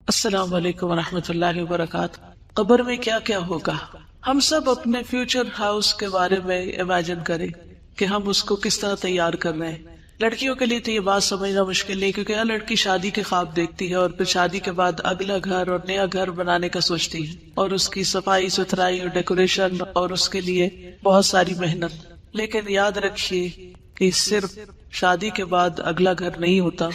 السلام علیکم ورحمۃ اللہ وبرکاتہ۔ قبر میں کیا کیا ہوگا؟ ہم سب اپنے فیوچر ہاؤس کے بارے میں امیجن کریں کہ ہم اس کو کس طرح تیار کر رہے ہیں۔ لڑکیوں کے لیے تو یہ بات سمجھنا مشکل نہیں، کیونکہ ہر لڑکی شادی کے خواب دیکھتی ہے اور پھر شادی کے بعد اگلا گھر اور نیا گھر بنانے کا سوچتی ہے، اور اس کی صفائی ستھرائی اور ڈیکوریشن، اور اس کے لیے بہت ساری محنت۔ لیکن یاد رکھیے کہ صرف شادی کے بعد اگلا گھر نہیں ہوتا،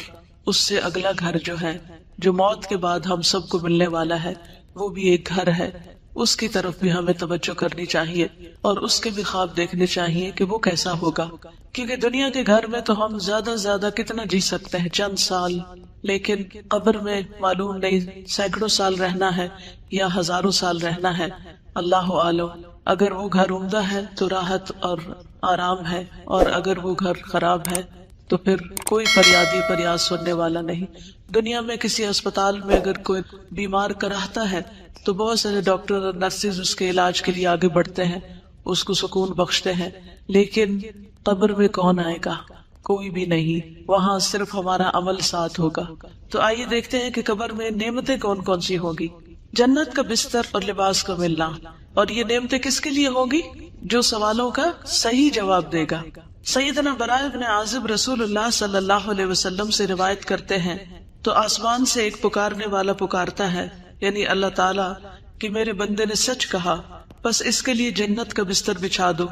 اس سے اگلا گھر جو ہے، جو موت کے بعد ہم سب کو ملنے والا ہے، وہ بھی ایک گھر ہے۔ اس کی طرف بھی ہمیں توجہ کرنی چاہیے اور اس کے بھی خواب دیکھنے چاہیے کہ وہ کیسا ہوگا، کیونکہ دنیا کے گھر میں تو ہم زیادہ سے زیادہ کتنا جی سکتے ہیں، چند سال، لیکن قبر میں معلوم نہیں سینکڑوں سال رہنا ہے یا ہزاروں سال رہنا ہے، اللہ عالم۔ اگر وہ گھر عمدہ ہے تو راحت اور آرام ہے، اور اگر وہ گھر خراب ہے تو پھر کوئی فریاد سننے والا نہیں۔ دنیا میں کسی اسپتال میں اگر کوئی بیمار کراہتا ہے تو بہت سارے ڈاکٹر اور نرسز اس کے علاج کے لیے آگے بڑھتے ہیں، اس کو سکون بخشتے ہیں، لیکن قبر میں کون آئے گا؟ کوئی بھی نہیں، وہاں صرف ہمارا عمل ساتھ ہوگا۔ تو آئیے دیکھتے ہیں کہ قبر میں نعمتیں کون کون سی ہوگی۔ جنت کا بستر اور لباس کا ملنا، اور یہ نعمتیں کس کے لیے ہوگی؟ جو سوالوں کا صحیح جواب دے گا۔ سیدنا براء بن عازب رسول اللہ صلی اللہ علیہ وسلم سے روایت کرتے ہیں، تو آسمان سے ایک پکارنے والا پکارتا ہے، یعنی اللہ تعالیٰ، کہ میرے بندے نے سچ کہا، بس اس کے لیے جنت کا بستر بچھا دو،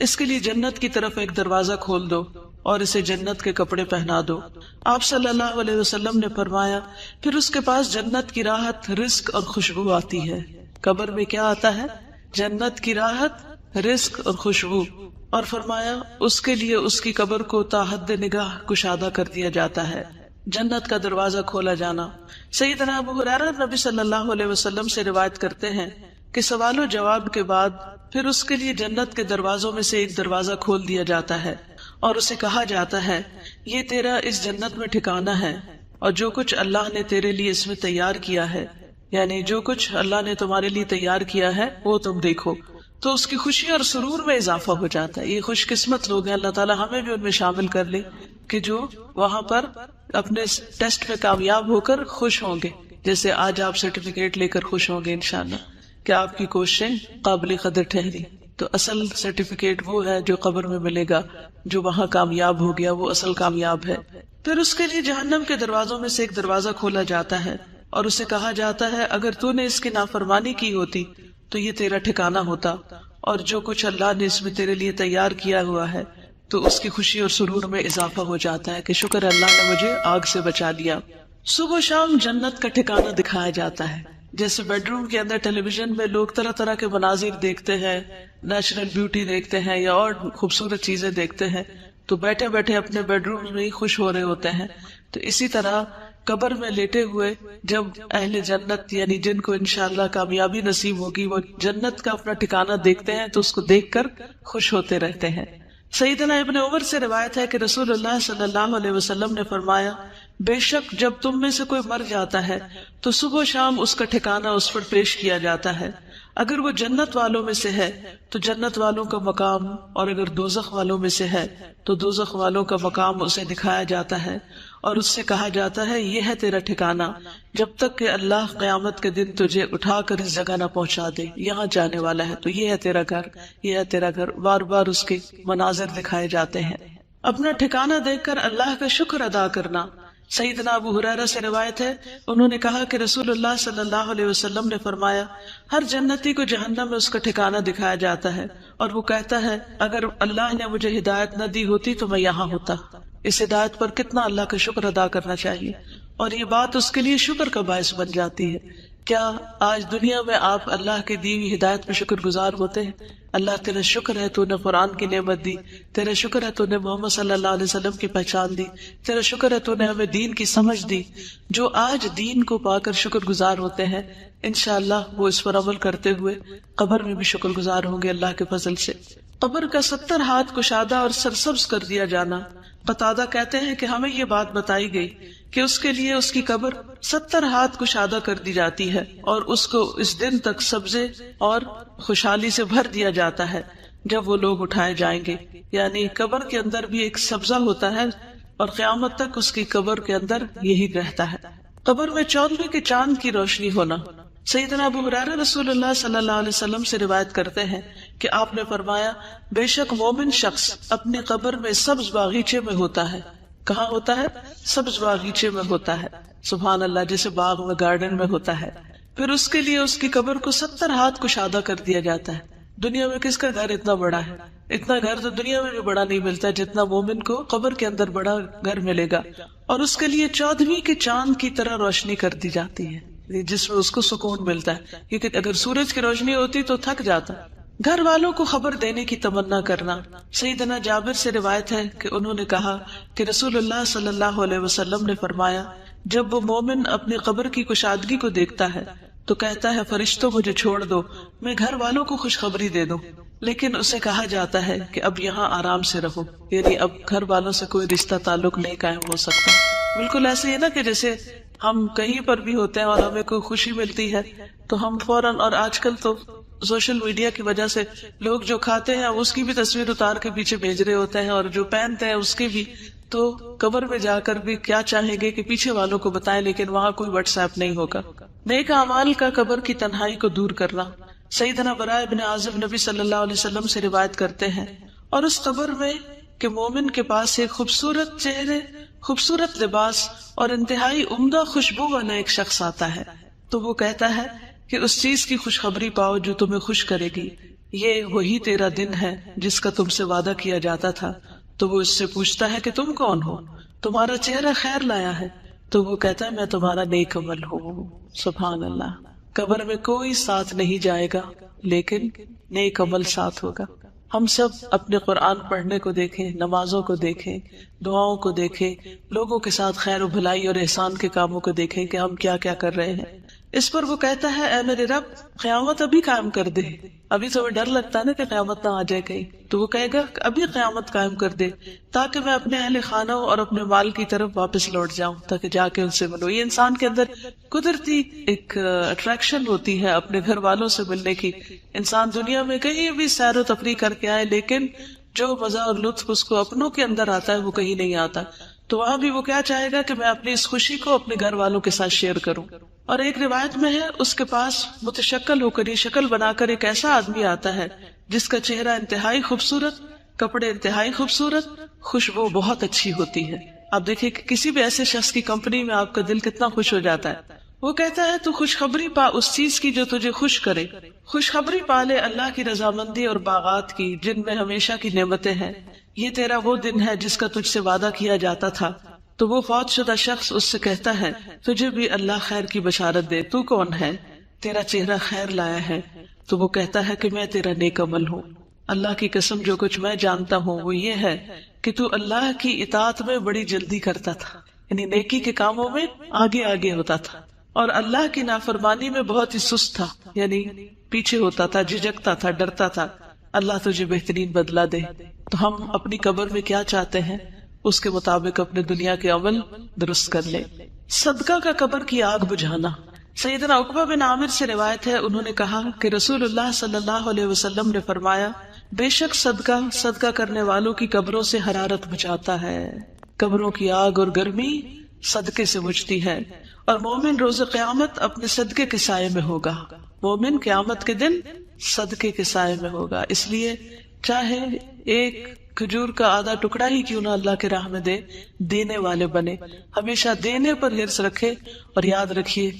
اس کے لیے جنت کی طرف ایک دروازہ کھول دو اور اسے جنت کے کپڑے پہنا دو۔ آپ صلی اللہ علیہ وسلم نے فرمایا، پھر اس کے پاس جنت کی راحت، رزق اور خوشبو آتی ہے۔ قبر میں کیا آتا ہے؟ جنت کی راحت، رزق اور خوشبو، اور فرمایا اس کے لیے اس کی قبر کو تا حد نگاہ کشادہ کر دیا جاتا ہے، جنت کا دروازہ کھولا جانا۔ سیدنا ابو ہریرہ نبی صلی اللہ علیہ وسلم سے روایت کرتے ہیں کہ سوال و جواب کے بعد پھر اس کے لیے جنت کے دروازوں میں سے ایک دروازہ کھول دیا جاتا ہے اور اسے کہا جاتا ہے، یہ تیرا اس جنت میں ٹھکانہ ہے، اور جو کچھ اللہ نے تیرے لیے اس میں تیار کیا ہے، یعنی جو کچھ اللہ نے تمہارے لیے تیار کیا ہے وہ تم دیکھو۔ تو اس کی خوشی اور سرور میں اضافہ ہو جاتا ہے۔ یہ خوش قسمت لوگ ہیں، اللہ تعالیٰ ہمیں بھی ان میں شامل کر لے کہ جو وہاں پر اپنے ٹیسٹ میں کامیاب ہو کر خوش ہوں گے، جیسے آج آپ سرٹیفکیٹ لے کر خوش ہوں گے انشاءاللہ کہ آپ کی کوششیں قابل قدر ٹھہری۔ تو اصل سرٹیفکیٹ وہ ہے جو قبر میں ملے گا، جو وہاں کامیاب ہو گیا وہ اصل کامیاب ہے۔ پھر اس کے لیے جہنم کے دروازوں میں سے ایک دروازہ کھولا جاتا ہے اور اسے کہا جاتا ہے، اگر تو نے اس کی نافرمانی کی ہوتی تو یہ تیرا ٹھکانہ ہوتا، اور جو کچھ اللہ نے اس میں تیرے لیے تیار کیا ہوا ہے، تو اس کی خوشی اور سرور میں اضافہ ہو جاتا ہے کہ شکر اللہ نے مجھے آگ سے بچا لیا۔ صبح و شام جنت کا ٹھکانہ دکھایا جاتا ہے، جیسے بیڈ روم کے اندر ٹیلی ویژن میں لوگ طرح طرح کے مناظر دیکھتے ہیں، نیچرل بیوٹی دیکھتے ہیں یا اور خوبصورت چیزیں دیکھتے ہیں، تو بیٹھے بیٹھے اپنے بیڈ روم میں ہی خوش ہو رہے ہوتے ہیں۔ تو اسی طرح قبر میں لیٹے ہوئے جب اہل جنت، یعنی جن کو انشاءاللہ کامیابی نصیب ہوگی، وہ جنت کا اپنا ٹھکانہ دیکھتے ہیں تو اس کو دیکھ کر خوش ہوتے رہتے ہیں۔ سیدنا ابن عمر سے روایت ہے کہ رسول اللہ صلی اللہ علیہ وسلم نے فرمایا، بے شک جب تم میں سے کوئی مر جاتا ہے تو صبح و شام اس کا ٹھکانہ اس پر پیش کیا جاتا ہے، اگر وہ جنت والوں میں سے ہے تو جنت والوں کا مقام، اور اگر دوزخ والوں میں سے ہے تو دوزخ والوں کا مقام اسے دکھایا جاتا ہے، اور اس سے کہا جاتا ہے، یہ ہے تیرا ٹھکانہ جب تک کہ اللہ قیامت کے دن تجھے اٹھا کر اس جگہ نہ پہنچا دے، یہاں جانے والا ہے، تو یہ ہے تیرا گھر، یہ ہے تیرا گھر۔ بار بار اس کے مناظر دکھائے جاتے ہیں۔ اپنا ٹھکانہ دیکھ کر اللہ کا شکر ادا کرنا۔ سیدنا ابو ہریرہ سے روایت ہے، انہوں نے کہا کہ رسول اللہ صلی اللہ علیہ وسلم نے فرمایا، ہر جنتی کو جہنم میں اس کا ٹھکانہ دکھایا جاتا ہے اور وہ کہتا ہے، اگر اللہ نے مجھے ہدایت نہ دی ہوتی تو میں یہاں ہوتا۔ اس ہدایت پر کتنا اللہ کا شکر ادا کرنا چاہیے، اور یہ بات اس کے لیے شکر کا باعث بن جاتی ہے۔ کیا آج دنیا میں آپ اللہ کی دی ہوئی ہدایت پہ شکر گزار ہوتے ہیں؟ اللہ تیرا شکر ہے تو نے قرآن کی نعمت دی، تیرا شکر ہے تو نے محمد صلی اللہ علیہ وسلم کی پہچان دی، تیرا شکر ہے تو نے ہمیں دین کی سمجھ دی۔ جو آج دین کو پا کر شکر گزار ہوتے ہیں، انشاءاللہ وہ اس پر عمل کرتے ہوئے قبر میں بھی شکر گزار ہوں گے اللہ کے فضل سے۔ قبر کا 70 ہاتھ کشادہ اور سرسبز کر دیا جانا۔ قتادہ کہتے ہیں کہ ہمیں یہ بات بتائی گئی کہ اس کے لیے اس کی قبر 70 ہاتھ کشادہ کر دی جاتی ہے اور اس کو اس دن تک سبزے اور خوشحالی سے بھر دیا جاتا ہے جب وہ لوگ اٹھائے جائیں گے، یعنی قبر کے اندر بھی ایک سبزہ ہوتا ہے اور قیامت تک اس کی قبر کے اندر یہی رہتا ہے۔ قبر میں 14ویں کے چاند کی روشنی ہونا. سیدنا ابو ہریرہ رسول اللہ صلی اللہ علیہ وسلم سے روایت کرتے ہیں کہ آپ نے فرمایا بے شک مومن شخص اپنی قبر میں سبز باغیچے میں ہوتا ہے. کہاں ہوتا ہے؟ سبز باغیچے میں ہوتا ہے. سبحان اللہ، جیسے باغ میں گارڈن میں ہوتا ہے. پھر اس کے لیے اس کی قبر کو 70 ہاتھ کشادہ کر دیا جاتا ہے. دنیا میں کس کا گھر اتنا بڑا ہے؟ اتنا گھر تو دنیا میں بھی بڑا نہیں ملتا جتنا مومن کو قبر کے اندر بڑا گھر ملے گا. اور اس کے لیے 14ویں کے چاند کی طرح روشنی کر دی جاتی ہے، جس میں اس کو سکون ملتا ہے، کیونکہ اگر سورج کی روشنی ہوتی تو تھک جاتا. گھر والوں کو خبر دینے کی تمنا کرنا. سیدنا جابر سے روایت ہے کہ انہوں نے کہا کہ رسول اللہ صلی اللہ علیہ وسلم نے فرمایا جب وہ مومن اپنی قبر کی کشادگی کو دیکھتا ہے تو کہتا ہے فرشتوں مجھے چھوڑ دو، میں گھر والوں کو خوشخبری دے دوں. لیکن اسے کہا جاتا ہے کہ اب یہاں آرام سے رہو، یعنی اب گھر والوں سے کوئی رشتہ تعلق نہیں قائم ہو سکتا. بالکل ایسے ہی نا کہ جیسے ہم کہیں پر بھی ہوتے ہیں اور ہمیں کوئی خوشی ملتی ہے تو ہم فوراً، اور آج کل تو سوشل میڈیا کی وجہ سے لوگ جو کھاتے ہیں اس کی بھی تصویر اتار کے پیچھے بھیج رہے ہوتے ہیں، اور جو پہنتے ہیں اس کی بھی. تو قبر میں جا کر بھی کیا چاہیں گے کہ پیچھے والوں کو بتائیں، لیکن وہاں کوئی واٹس ایپ نہیں ہوگا. نیک اعمال کا قبر کی تنہائی کو دور کرنا. سیدنا براء ابن عازب نبی صلی اللہ علیہ وسلم سے روایت کرتے ہیں اور اس قبر میں کہ مومن کے پاس ایک خوبصورت چہرے، خوبصورت لباس اور انتہائی عمدہ خوشبو والا ایک شخص آتا ہے تو وہ کہتا ہے کہ اس چیز کی خوشخبری پاؤ جو تمہیں خوش کرے گی، یہ وہی تیرا دن ہے جس کا تم سے وعدہ کیا جاتا تھا. تو وہ اس سے پوچھتا ہے کہ تم کون ہو؟ تمہارا چہرہ خیر لایا ہے. تو وہ کہتا ہے میں تمہارا نیک عمل ہوں. سبحان اللہ. قبر میں کوئی ساتھ نہیں جائے گا لیکن نیک عمل ساتھ ہوگا. ہم سب اپنے قرآن پڑھنے کو دیکھیں، نمازوں کو دیکھیں، دعاؤں کو دیکھیں، لوگوں کے ساتھ خیر و بھلائی اور احسان کے کاموں کو دیکھیں کہ ہم کیا کیا کر رہے ہیں. اس پر وہ کہتا ہے اے میرے رب قیامت ابھی قائم کر دے. ابھی تو ڈر لگتا ہے نا کہ قیامت نہ آ جائے کہیں، تو وہ کہے گا ابھی قیامت قائم کر دے تاکہ میں اپنے اہل خانہ اور اپنے مال کی طرف واپس لوٹ جاؤں، تاکہ جا کے ان سے ملوں. یہ انسان کے اندر قدرتی ایک اٹریکشن ہوتی ہے اپنے گھر والوں سے ملنے کی. انسان دنیا میں کہیں بھی سیر و تفریح کر کے آئے لیکن جو مزہ اور لطف اس کو اپنوں کے اندر آتا ہے وہ کہیں نہیں آتا. تو وہاں بھی وہ کیا چاہے گا کہ میں اپنی اس خوشی کو اپنے گھر والوں کے ساتھ شیئر کروں. اور ایک روایت میں ہے اس کے پاس متشکل ہو کر، یہ شکل بنا کر ایک ایسا آدمی آتا ہے جس کا چہرہ انتہائی خوبصورت، کپڑے انتہائی خوبصورت، خوشبو بہت اچھی ہوتی ہے. آپ دیکھیں کہ کسی بھی ایسے شخص کی کمپنی میں آپ کا دل کتنا خوش ہو جاتا ہے. وہ کہتا ہے تو خوشخبری پا اس چیز کی جو تجھے خوش کرے. خوشخبری پا لے اللہ کی رضامندی اور باغات کی جن میں ہمیشہ کی نعمتیں ہیں. یہ تیرا وہ دن ہے جس کا تجھ سے وعدہ کیا جاتا تھا. تو وہ فوت شدہ شخص اس سے کہتا ہے تجھے بھی اللہ خیر کی بشارت دے. تو کون ہے؟ تیرا چہرہ خیر لایا ہے. تو وہ کہتا ہے کہ میں تیرا نیک عمل ہوں. اللہ کی قسم جو کچھ میں جانتا ہوں وہ یہ ہے کہ تو اللہ کی اطاعت میں بڑی جلدی کرتا تھا، یعنی نیکی کے کاموں میں آگے آگے ہوتا تھا، اور اللہ کی نافرمانی میں بہت ہی سست تھا، یعنی پیچھے ہوتا تھا، جھجکتا تھا، ڈرتا تھا. اللہ تجھے بہترین بدلہ دے. تو ہم اپنی قبر میں کیا چاہتے ہیں اس کے مطابق اپنے دنیا کے عمل درست کر لیں. صدقہ کا قبر کی آگ بجھانا. سیدنا عقبہ بن عامر سے روایت ہے انہوں نے کہا کہ رسول اللہ صلی اللہ علیہ وسلم نے فرمایا بے شک صدقہ کرنے والوں کی قبروں سے حرارت بچاتا ہے. قبروں کی آگ اور گرمی صدقے سے بجھتی ہے. اور مومن روز قیامت اپنے صدقے کے سائے میں ہوگا. مومن قیامت کے دن صدقے کے سائے میں ہوگا. اس لیے چاہے ایک کھجور کا آدھا ٹکڑا ہی کیوں نہ اللہ کے راہ میں دے، دینے والے بنے. ہمیشہ دینے پر حرص رکھے اور یاد رکھیے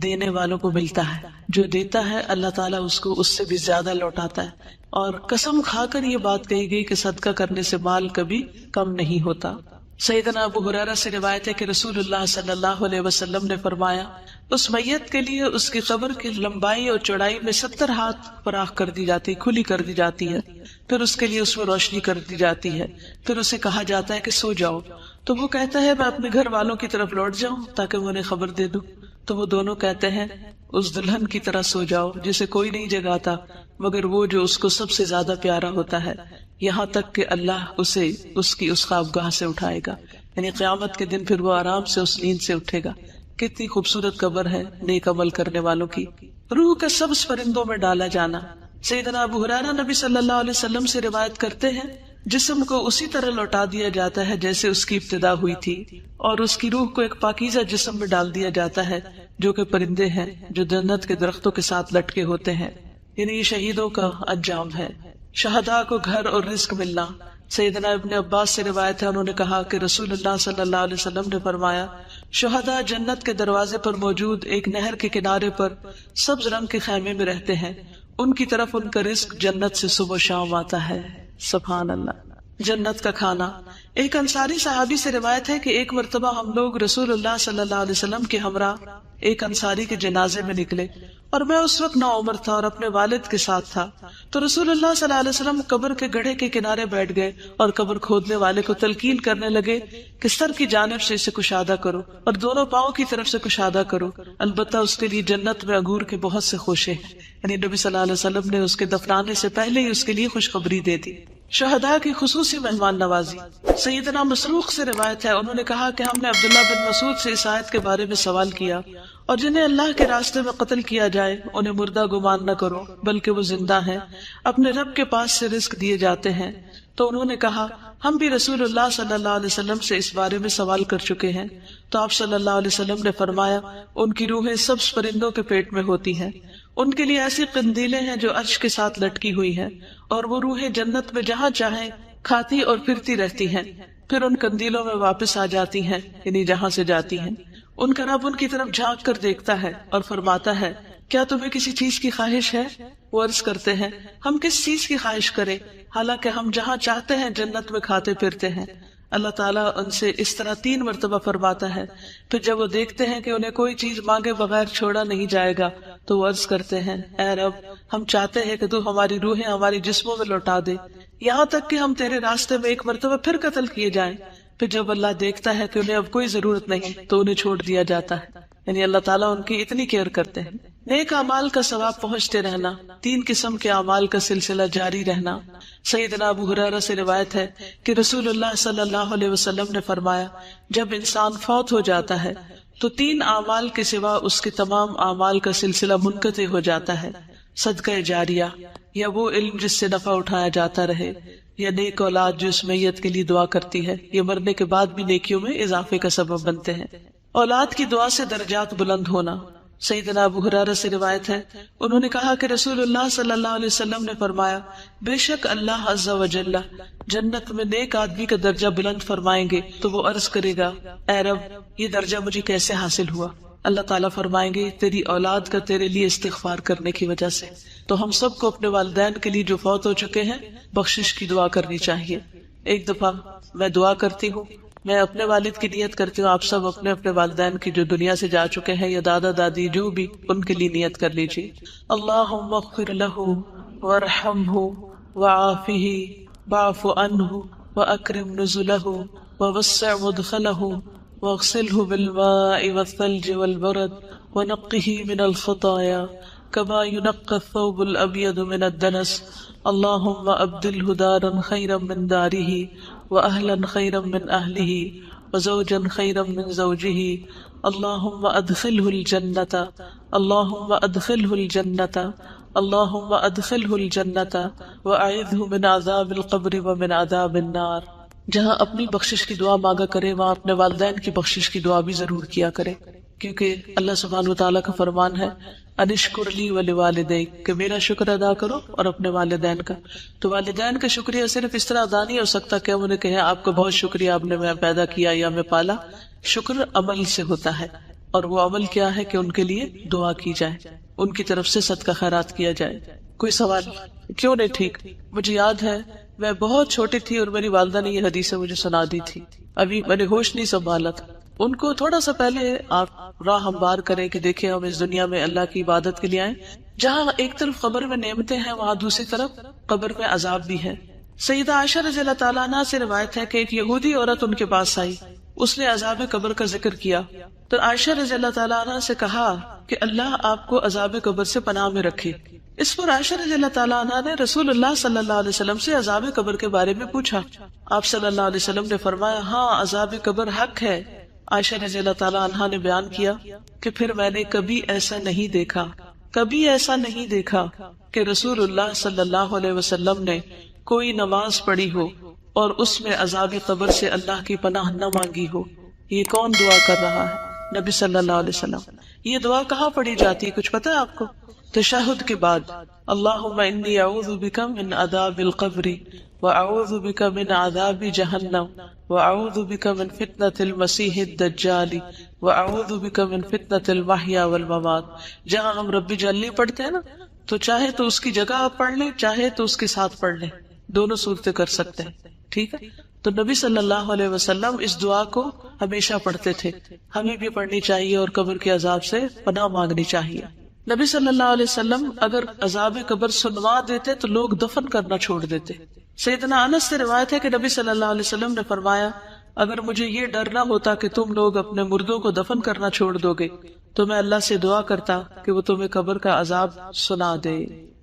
دینے والوں کو ملتا ہے. جو دیتا ہے اللہ تعالیٰ اس کو اس سے بھی زیادہ لوٹاتا ہے. اور قسم کھا کر یہ بات کہی گئی کہ صدقہ کرنے سے مال کبھی کم نہیں ہوتا. سیدنا ابو ہریرہ سے روایت ہے کہ رسول اللہ صلی اللہ علیہ وسلم نے فرمایا اس میت کے لیے اس کی قبر کی لمبائی اور چوڑائی میں 70 ہاتھ فراخ کر دی جاتی، کھلی کر دی جاتی ہے. پھر اس کے لیے اس میں روشنی کر دی جاتی ہے. پھر اسے کہا جاتا ہے کہ سو جاؤ. تو وہ کہتا ہے میں اپنے گھر والوں کی طرف لوٹ جاؤں تاکہ میں انہیں خبر دے دوں. تو وہ دونوں کہتے ہیں اس دلہن کی طرح سو جاؤ جسے کوئی نہیں جگاتا مگر وہ جو اس کو سب سے زیادہ پیارا ہوتا ہے، یہاں تک کہ اللہ اسے اس کی اس خوابگاہ سے اٹھائے گا. یعنی قیامت کے دن پھر وہ آرام سے اس نیند سے اٹھے گا. کتنی خوبصورت قبر ہے نیک عمل کرنے والوں کی. روح کا سبز پرندوں میں ڈالا جانا. سیدنا ابو ہریرہ نبی صلی اللہ علیہ وسلم سے روایت کرتے ہیں جسم کو اسی طرح لوٹا دیا جاتا ہے جیسے اس کی ابتدا ہوئی تھی، اور اس کی روح کو ایک پاکیزہ جسم میں ڈال دیا جاتا ہے جو کہ پرندے ہیں جو جنت کے درختوں کے ساتھ لٹکے ہوتے ہیں، یعنی یہ شہیدوں کا انجام ہے۔ شہداء کو گھر اور رزق ملنا۔ سیدنا ابن عباس سے روایت ہے، انہوں نے کہا کہ رسول اللہ صلی اللہ علیہ وسلم نے فرمایا، شہداء جنت کے دروازے پر موجود ایک نہر کے کنارے پر سبز رنگ کے خیمے میں رہتے ہیں، ان کی طرف ان کا رزق جنت سے صبح و شام آتا ہے۔ سبحان اللہ۔ جنت کا کھانا۔ ایک انصاری صحابی سے روایت ہے کہ ایک مرتبہ ہم لوگ رسول اللہ صلی اللہ علیہ وسلم کے ہمراہ ایک انصاری کے جنازے میں نکلے، اور میں اس وقت نوعمر تھا اور اپنے والد کے ساتھ تھا، تو رسول اللہ صلی اللہ علیہ وسلم قبر کے گڑھے کے کنارے بیٹھ گئے اور قبر کھودنے والے کو تلقین کرنے لگے کہ سر کی جانب سے اسے کشادہ کرو اور دونوں پاؤں کی طرف سے کشادہ کرو، البتہ اس کے لیے جنت میں انگور کے بہت سے خوشے ہیں۔ یعنی نبی صلی اللہ علیہ وسلم نے اس کے دفنانے سے پہلے ہی اس کے لیے خوشخبری دے دی۔ شہداء کی خصوصی مہمان نوازی۔ سیدنا مسروق سے روایت ہے، انہوں نے کہا کہ ہم نے عبداللہ بن مسعود سے اس آیت کے بارے میں سوال کیا، اور جنہیں اللہ کے راستے میں قتل کیا جائے انہیں مردہ گمان نہ کرو بلکہ وہ زندہ ہیں، اپنے رب کے پاس سے رزق دیے جاتے ہیں۔ تو انہوں نے کہا ہم بھی رسول اللہ صلی اللہ علیہ وسلم سے اس بارے میں سوال کر چکے ہیں، تو آپ صلی اللہ علیہ وسلم نے فرمایا ان کی روحیں سبز پرندوں کے پیٹ میں ہوتی ہیں، ان کے لیے ایسی قندیلیں ہیں جو عرش کے ساتھ لٹکی ہوئی ہیں، اور وہ روحیں جنت میں جہاں چاہیں کھاتی اور پھرتی رہتی ہیں، پھر ان قندیلوں میں واپس آ جاتی ہیں، یعنی جہاں سے جاتی ہیں۔ ان کا رب ان کی طرف جھانک کر دیکھتا ہے اور فرماتا ہے کیا تمہیں کسی چیز کی خواہش ہے؟ وہ عرض کرتے ہیں ہم کس چیز کی خواہش کریں، حالانکہ ہم جہاں چاہتے ہیں جنت میں کھاتے پھرتے ہیں۔ اللہ تعالیٰ ان سے اس طرح 3 مرتبہ فرماتا ہے، پھر جب وہ دیکھتے ہیں کہ انہیں کوئی چیز مانگے بغیر چھوڑا نہیں جائے گا تو وہ عرض کرتے ہیں اے رب، ہم چاہتے ہیں کہ تو ہماری روحیں ہماری جسموں میں لوٹا دے، یہاں تک کہ ہم تیرے راستے میں ایک مرتبہ پھر قتل کیے جائیں۔ پھر جب اللہ دیکھتا ہے کہ انہیں اب کوئی ضرورت نہیں تو انہیں چھوڑ دیا جاتا ہے، یعنی اللہ تعالیٰ ان کی اتنی کیئر کرتے ہیں۔ نیک اعمال کا ثواب پہنچتے رہنا۔ 3 قسم کے اعمال کا سلسلہ جاری رہنا۔ سیدنا ابو ہریرہ سے روایت ہے کہ رسول اللہ صلی اللہ علیہ وسلم نے فرمایا جب انسان فوت ہو جاتا ہے تو 3 اعمال کے سوا اس کے تمام اعمال کا سلسلہ منقطع ہو جاتا ہے، صدقہ جاریہ، یا وہ علم جس سے نفع اٹھایا جاتا رہے، یا نیک اولاد جو اس میت کے لیے دعا کرتی ہے، یہ مرنے کے بعد بھی نیکیوں میں اضافے کا سبب بنتے ہیں۔ اولاد کی دعا سے درجات بلند ہونا۔ سیدنا ابو ہریرہ سے روایت ہے، انہوں نے کہا کہ رسول اللہ صلی اللہ علیہ وسلم نے فرمایا بے شک اللہ عز و جل جنت میں نیک آدمی کا درجہ بلند فرمائیں گے تو وہ عرض کرے گا اے رب یہ درجہ مجھے کیسے حاصل ہوا؟ اللہ تعالیٰ فرمائیں گے تیری اولاد کا تیرے لیے استغفار کرنے کی وجہ سے۔ تو ہم سب کو اپنے والدین کے لیے جو فوت ہو چکے ہیں بخشش کی دعا کرنی چاہیے۔ ایک دفعہ میں دعا کرتی ہوں، میں اپنے والد کی نیت کرتی ہوں، آپ سب اپنے اپنے والدین کی جو دنیا سے جا چکے ہیں یا دادا دادی جو بھی، ان کے لیے نیت کر لیجیے۔ اللہم اغفر لہ وارحمہ وعافہ واعف عنہ واکرم نزلہ ووسع مدخلہ واغسلہ بالماء والثلج والبرد ونقہ من الخطایا كما ينقى الثوب الأبيض من الدنس اللهم أبدله دارا خيرا من داره وأهلا خيرا من أهله وزوجا خيرا من زوجه اللهم أدخله الجنة اللهم أدخله الجنة اللهم أدخله الجنة وأعذه من عذاب القبر ومن عذاب النار۔ جہاں اپنی بخشش کی دعا مانگا کرے وہاں اپنے والدین کی بخشش کی دعا بھی ضرور کیا کرے، کیونکہ اللہ سبحانہ وتعالیٰ کا فرمان ہے انشکر لی ولوالدیک، کہ میرا شکر ادا کرو اور اپنے والدین کا۔ تو والدین کا شکریہ صرف اس طرح ادا نہیں ہو سکتا کہ ہم انہیں کہیں آپ کا بہت شکریہ، آپ نے میں پیدا کیا یا میں پالا۔ شکر عمل سے ہوتا ہے، اور وہ عمل کیا ہے کہ ان کے لیے دعا کی جائے، ان کی طرف سے صدقہ خیرات کیا جائے۔ کوئی سوال؟ کیوں نہیں ٹھیک؟ مجھے یاد ہے میں بہت چھوٹی تھی اور میری والدہ نے یہ حدیث مجھے سنا دی تھی، ابھی میں نے ہوش نہیں سنبھالا تھا۔ ان کو تھوڑا سا پہلے آپ راہ ہموار کریں کہ دیکھیں ہم اس دنیا میں اللہ کی عبادت کے لیے آئیں، جہاں ایک طرف قبر میں نعمتیں ہیں وہاں دوسری طرف قبر میں عذاب بھی ہے۔ سیدہ عائشہ رضی اللہ تعالیٰ عنہ سے روایت ہے کہ ایک یہودی عورت ان کے پاس آئی، اس نے عذاب قبر کا ذکر کیا تو عائشہ رضی اللہ تعالیٰ عنہ سے کہا کہ اللہ آپ کو عذاب قبر سے پناہ میں رکھے۔ اس پر عائشہ رضی اللہ تعالیٰ عنہ نے رسول اللہ صلی اللہ علیہ وسلم سے عذاب قبر کے بارے میں پوچھا۔ آپ صلی اللہ علیہ وسلم نے فرمایا ہاں عذاب قبر حق ہے۔ عائشہ رضی اللہ تعالیٰ عنہ نے بیان کیا کہ پھر میں نے کبھی ایسا نہیں دیکھا کہ رسول اللہ صلی اللہ علیہ وسلم نے کوئی نماز پڑھی ہو اور اس میں عذاب قبر سے اللہ کی پناہ نہ مانگی ہو. یہ کون دعا کر رہا ہے؟ نبی صلی اللہ علیہ وسلم. یہ دعا کہاں پڑھی جاتی ہے کچھ پتا ہے آپ کو؟ تشہد کے بعد. اللہم انی اعوذ بک من عذاب القبر واعوذ بک من عذاب جہنم واعوذ بک من فتنة المسیح الدجال واعوذ بک من فتنة المحیا والممات. جہاں ہم رب جلی پڑھتے ہیں نا، تو چاہے تو اس کی جگہ آپ پڑھ لیں، چاہے تو اس کے ساتھ پڑھ لیں، دونوں صورتیں کر سکتے ہیں. ٹھیک ہے. تو نبی صلی اللہ علیہ وسلم اس دعا کو ہمیشہ پڑھتے تھے. ہمیں بھی پڑھنی چاہیے اور قبر کے عذاب سے پناہ مانگنی چاہیے. نبی صلی اللہ علیہ وسلم اگر عذاب قبر سنوا دیتے تو لوگ دفن کرنا چھوڑ دیتے. سیدنا انس سے روایت ہے کہ نبی صلی اللہ علیہ وسلم نے فرمایا، اگر مجھے یہ ڈر نہ ہوتا کہ تم لوگ اپنے مردوں کو دفن کرنا چھوڑ دو گے تو میں اللہ سے دعا کرتا کہ وہ تمہیں قبر کا عذاب سنا دے.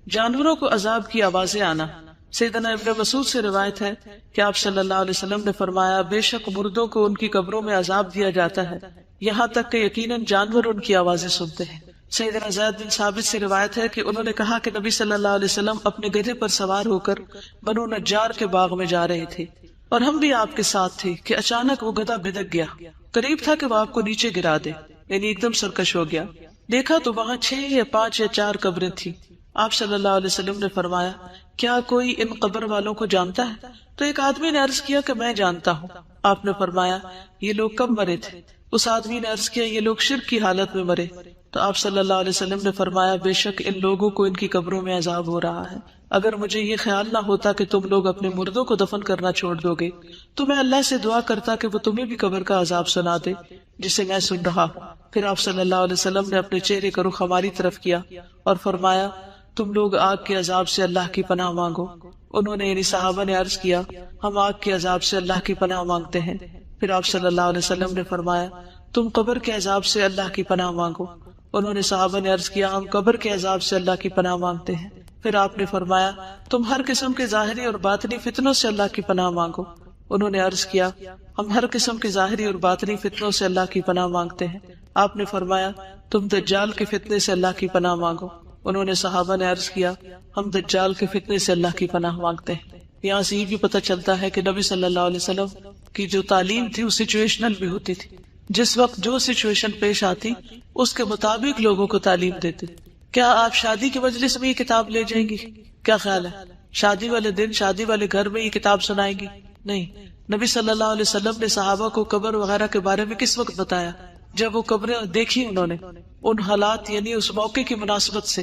جانوروں کو عذاب کی آوازیں آنا. سیدنا ابن مسعود سے روایت ہے کہ آپ صلی اللہ علیہ وسلم نے فرمایا، بے شک مردوں کو ان کی قبروں میں عذاب دیا جاتا ہے یہاں تک کہ یقیناً جانور ان کی آوازیں سنتے ہیں. سیدنا زید بن ثابت سے روایت ہے کہ انہوں نے کہا کہ نبی صلی اللہ علیہ وسلم اپنے گدھے پر سوار ہو کر بنو نجار کے باغ میں جا رہے تھے اور ہم بھی آپ کے ساتھ تھے کہ اچانک وہ گدھا بھدک گیا. قریب تھا کہ وہ آپ کو نیچے گرا دے، یعنی ایک دم سرکش ہو گیا. دیکھا تو وہاں 6 یا 5 یا 4 قبریں تھی. آپ صلی اللہ علیہ وسلم نے فرمایا، کیا کوئی ان قبر والوں کو جانتا ہے؟ تو ایک آدمی نے عرض کیا کہ میں جانتا ہوں. آپ نے فرمایا، یہ لوگ کب مرے تھے؟ اس آدمی نے عرض کیا، یہ لوگ شرک کی حالت میں مرے. تو آپ صلی اللہ علیہ وسلم نے فرمایا، بے شک ان لوگوں کو ان کی قبروں میں عذاب ہو رہا ہے. اگر مجھے یہ خیال نہ ہوتا کہ تم لوگ اپنے مردوں کو دفن کرنا چھوڑ دو گے تو میں اللہ سے دعا کرتا کہ وہ تمہیں بھی قبر کا عذاب سنا دے جسے میں سن رہا ہوں. پھر آپ صلی اللہ علیہ وسلم نے اپنے چہرے کا رخ ہماری طرف کیا اور فرمایا، تم لوگ آگ کے عذاب سے اللہ کی پناہ مانگو. انہوں نے یعنی صحابہ نے عرض کیا، ہم آگ کے عذاب سے اللہ کی پناہ مانگتے ہیں. پھر آپ صلی اللہ علیہ وسلم نے فرمایا، تم قبر کے عذاب سے اللہ کی پناہ مانگو. انہوں نے صحابہ نے عرض کیا، ہم قبر کے عذاب سے اللہ کی پناہ مانگتے ہیں. پھر آپ نے فرمایا، تم ہر قسم کے ظاہری اور باطنی فتنوں سے اللہ کی پناہ مانگو. انہوں نے عرض کیا، ہم ہر قسم کے ظاہری اور باطنی فتنوں سے اللہ کی پناہ مانگتے ہیں. آپ نے فرمایا، تم دجال کے فتنے سے اللہ کی پناہ مانگو. انہوں نے صحابہ نے عرض کیا، ہم دجال کے فتنے سے اللہ کی پناہ مانگتے ہیں. یہاں سے یہ بھی پتہ چلتا ہے کہ نبی صلی اللہ علیہ وسلم کی جو تعلیم تھی وہ سچویشنل بھی ہوتی تھی. جس وقت جو سچویشن پیش آتی اس کے مطابق لوگوں کو تعلیم دیتے. کیا آپ شادی کے مجلس میں یہ کتاب لے جائیں گی؟ کیا خیال ہے؟ شادی والے دن شادی والے گھر میں یہ کتاب سنائیں گی؟ نہیں. نبی صلی اللہ علیہ وسلم نے صحابہ کو قبر وغیرہ کے بارے میں کس وقت بتایا؟ جب وہ قبریں دیکھی انہوں نے، ان حالات یعنی اس موقع کی مناسبت سے.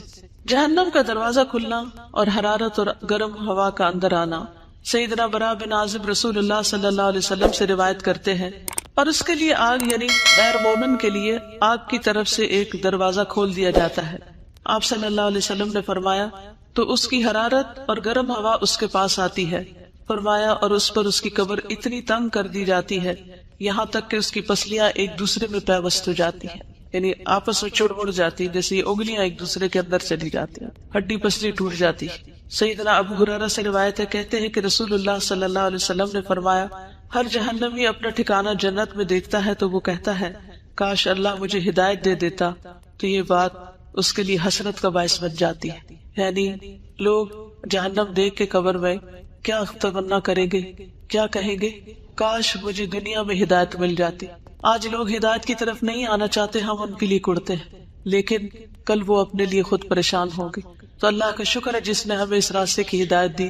جہنم کا دروازہ کھلنا اور حرارت اور گرم ہوا کا اندر آنا. سیدنا براء بن عازب رسول اللہ صلی اللہ علیہ وسلم سے روایت کرتے ہیں، اور اس کے لیے آگ یعنی غیر مومن کے لیے آگ کی طرف سے ایک دروازہ کھول دیا جاتا ہے. آپ صلی اللہ علیہ وسلم نے فرمایا، تو اس کی حرارت اور گرم ہوا اس کے پاس آتی ہے. فرمایا، اور اس پر اس کی قبر اتنی تنگ کر دی جاتی ہے یہاں تک کہ اس کی پسلیاں ایک دوسرے میں پیوست ہو جاتی ہیں، یعنی آپس میں چڑ مڑ جاتی، جیسے یہ انگلیاں ایک دوسرے کے اندر چلی جاتی ہیں، ہڈی پسلی ٹوٹ جاتی. سیدنا ابو ہریرہ سے روایت ہے، کہتے ہیں کہ رسول اللہ صلی اللہ علیہ وسلم نے فرمایا، ہر جہنمی اپنا ٹھکانہ جنت میں دیکھتا ہے تو وہ کہتا ہے، کاش اللہ مجھے ہدایت دے دیتا. تو یہ بات اس کے لیے حسرت کا باعث بن جاتی ہے. یعنی لوگ جہنم دیکھ کے قبر میں کیا تمنا کریں گے، کیا کہیں گے، کاش مجھے دنیا میں ہدایت مل جاتی. آج لوگ ہدایت کی طرف نہیں آنا چاہتے، ہم ان کے لیے کڑتے ہیں، لیکن کل وہ اپنے لیے خود پریشان ہوں گے. تو اللہ کا شکر ہے جس نے ہمیں اس راستے کی ہدایت دی.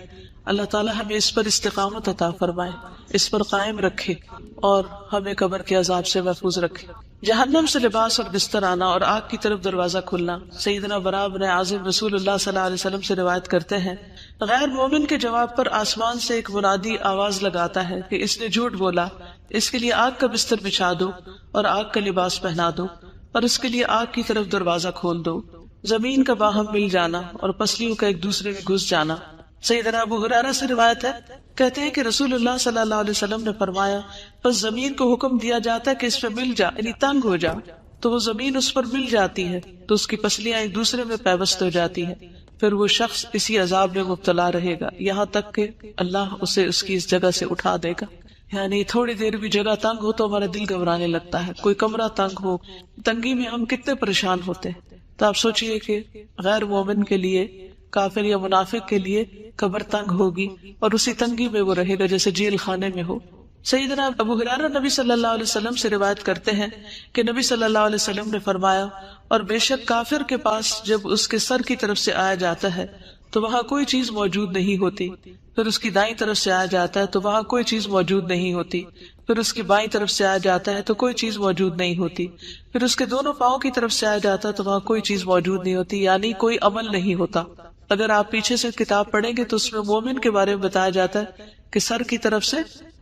اللہ تعالیٰ ہمیں اس پر استقامت عطا فرمائے، اس پر قائم رکھے اور ہمیں قبر کے عذاب سے محفوظ رکھے. جہنم سے لباس اور بستر آنا اور آگ کی طرف دروازہ کھلنا. سیدنا براء بن عازب رسول اللہ صلی اللہ علیہ وسلم سے روایت کرتے ہیں، غیر مومن کے جواب پر آسمان سے ایک منادی آواز لگاتا ہے کہ اس نے جھوٹ بولا، اس کے لیے آگ کا بستر بچھا دو اور آگ کا لباس پہنا دو اور اس کے لیے آگ کی طرف دروازہ کھول دو. زمین کا باہم مل جانا اور پسلیوں کا ایک دوسرے میں گھس جانا. سیدنا ابو ہریرہ سے روایت ہے، کہتے ہیں کہ رسول اللہ صلی اللہ علیہ وسلم نے فرمایا، بس زمین کو حکم دیا جاتا ہے کہ اس پہ مل جا، یعنی تنگ ہو جا، تو وہ زمین اس پر مل جاتی ہے تو اس کی پسلیاں ایک دوسرے میں پیوست ہو جاتی ہیں. پھر وہ شخص اسی عذاب میں مبتلا رہے گا یہاں تک کہ اللہ اسے اس کی اس جگہ سے اٹھا دے گا. یعنی تھوڑی دیر بھی جگہ تنگ ہو تو ہمارا دل گھبرانے لگتا ہے. کوئی کمرہ تنگ ہو، تنگی میں ہم کتنے پریشان ہوتے ہیں. تو آپ سوچئے کہ غیر مومن کے لیے کافر یا منافق کے لیے قبر تنگ ہوگی اور اسی تنگی میں وہ رہے گا جیسے جیل خانے میں ہو. سیدنا ابو ہریرہ نبی صلی اللہ علیہ وسلم سے روایت کرتے ہیں کہ نبی صلی اللہ علیہ وسلم نے فرمایا، اور بے شک کافر کے پاس جب اس کے سر کی طرف سے آیا جاتا ہے تو وہاں کوئی چیز موجود نہیں ہوتی، پھر اس کی دائیں طرف سے آیا جاتا ہے تو وہاں کوئی چیز موجود نہیں ہوتی، پھر اس کی بائیں طرف سے آیا جاتا ہے تو کوئی چیز موجود نہیں ہوتی، پھر اس کے دونوں پاؤں کی طرف سے آیا جاتا ہے تو وہاں کوئی چیز موجود نہیں ہوتی، یعنی کوئی عمل نہیں ہوتا. اگر آپ پیچھے سے کتاب پڑھیں گے تو اس میں مومن کے بارے میں بتایا جاتا ہے کہ سر کی طرف سے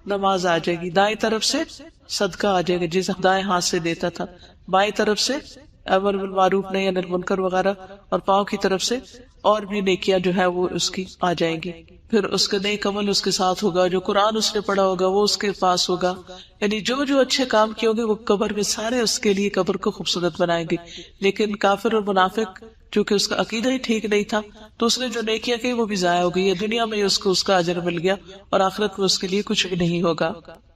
نماز آ جائے گی، دائیں طرف سے صدقہ آ جائے گا جسے دائیں ہاتھ سے دیتا تھا، بائیں طرف سے امر بالمعروف نہی عن المنکر وغیرہ، اور پاؤں کی طرف سے اور بھی نیکیاں جو ہے وہ اس کی آ جائیں گی. پھر اس کا نیک عمل اس کے ساتھ ہوگا، جو قرآن اس نے پڑھا ہوگا وہ اس کے پاس ہوگا، یعنی جو جو اچھے کام کیے ہوگے وہ قبر میں سارے اس کے لیے قبر کو خوبصورت بنائیں گے. لیکن کافر اور منافق چونکہ اس کا عقیدہ ہی ٹھیک نہیں تھا تو اس نے جو نیکیاں کی وہ بھی ضائع ہو گئی، دنیا میں اس کو اس کا اجر مل گیا اور آخرت میں اس کے لیے کچھ بھی نہیں ہوگا.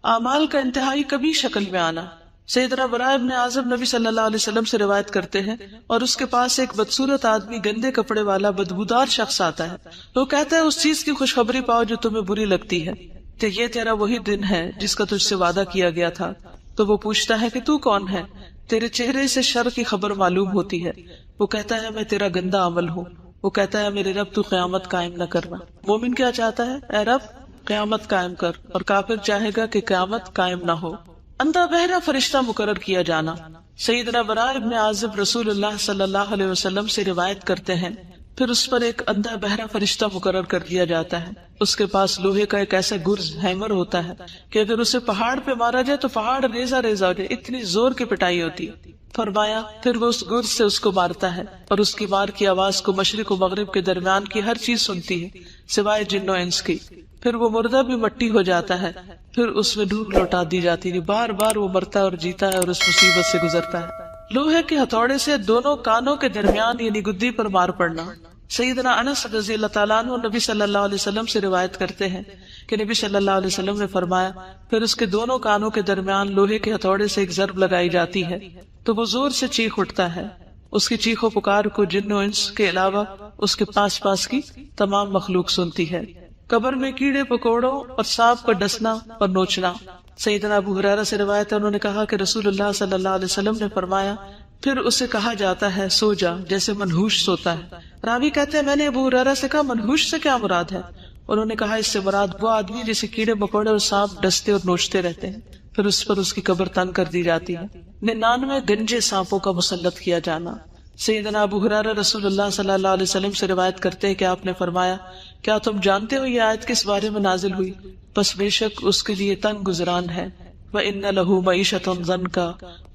اعمال کا انتہائی کبھی شکل میں آنا. سیدنا براء بن عازب نبی صلی اللہ علیہ وسلم سے روایت کرتے ہیں، اور اس کے پاس ایک بدصورت آدمی گندے کپڑے والا بدبودار شخص آتا ہے. وہ کہتا ہے اس چیز کی خوشخبری پاؤ جو تمہیں بری لگتی ہے، کہ یہ تیرا وہی دن ہے جس کا تجھ سے وعدہ کیا گیا تھا. تو وہ پوچھتا ہے کہ تو کون ہے؟ تیرے چہرے سے شر کی خبر معلوم ہوتی ہے. وہ کہتا ہے میں تیرا گندا عمل ہوں. وہ کہتا ہے میرے رب تو قیامت قائم نہ کرنا. مومن کیا چاہتا ہے؟ اے رب قیامت قائم کر، اور کافر چاہے گا کہ قیامت قائم نہ ہو. اندھا بہرا فرشتہ مقرر کیا جانا. سیدنا براء بن عازب رسول اللہ صلی اللہ علیہ وسلم سے روایت کرتے ہیں، پھر اس پر ایک اندھا بہرا فرشتہ مقرر کر دیا جاتا ہے. اس کے پاس لوہے کا ایک ایسا گرز ہیمر ہوتا ہے کہ اگر اسے پہاڑ پہ مارا جائے تو پہاڑ ریزہ ریزہ ہو جائے، اتنی زور کی پٹائی ہوتی ہے. فرمایا پھر وہ اس گرز سے اس کو مارتا ہے اور اس کی مار کی آواز کو مشرق و مغرب کے درمیان کی ہر چیز سنتی ہے سوائے جن و انس کی. پھر وہ مردہ بھی مٹی ہو جاتا ہے، پھر اس میں روح لوٹا دی جاتی ہے. بار بار وہ مرتا ہے اور جیتا ہے اور اس مصیبت سے گزرتا ہے. لوہے کے ہتھوڑے سے دونوں کانوں کے درمیان یعنی گدی پر مار پڑنا. سیدنا انس رضی اللہ تعالیٰ عنہ نبی صلی اللہ علیہ وسلم سے روایت کرتے ہیں کہ نبی صلی اللہ علیہ وسلم نے فرمایا پھر اس کے دونوں کانوں کے درمیان لوہے کے ہتھوڑے سے ایک ضرب لگائی جاتی ہے تو وہ زور سے چیخ اٹھتا ہے. اس کی چیخ و پکار کو جن و انس کے علاوہ اس کے پاس پاس کی تمام مخلوق سنتی ہے. قبر میں کیڑے پکوڑوں اور سانپ کا ڈسنا اور نوچنا. سیدنا ابو ہریرہ سے روایت ہے، انہوں نے کہا کہ رسول اللہ صلی اللہ علیہ وسلم نے فرمایا پھر اسے کہا جاتا ہے سو جا جیسے منحوش سوتا ہے. راوی کہتے ہیں میں نے ابو ہریرہ سے کہا منحوش سے کیا مراد ہے؟ انہوں نے کہا اس سے مراد وہ آدمی جسے کیڑے مکوڑے اور سانپ ڈستے اور نوچتے رہتے ہیں. پھر اس پر اس کی قبر تنگ کر دی جاتی ہے. 99 گنجے سانپوں کا مسلط کیا جانا. سیدنا ابو ہریرہ رسول اللہ صلی اللہ علیہ وسلم سے روایت کرتے ہیں کہ آپ نے فرمایا کیا تم جانتے ہو یہ آیت کس بارے میں نازل ہوئی؟ بس بے شک اس کے لیے تنگ گزران ہے. وَإِنَّ لَهُ مَعِيشَةً ضَنْكَ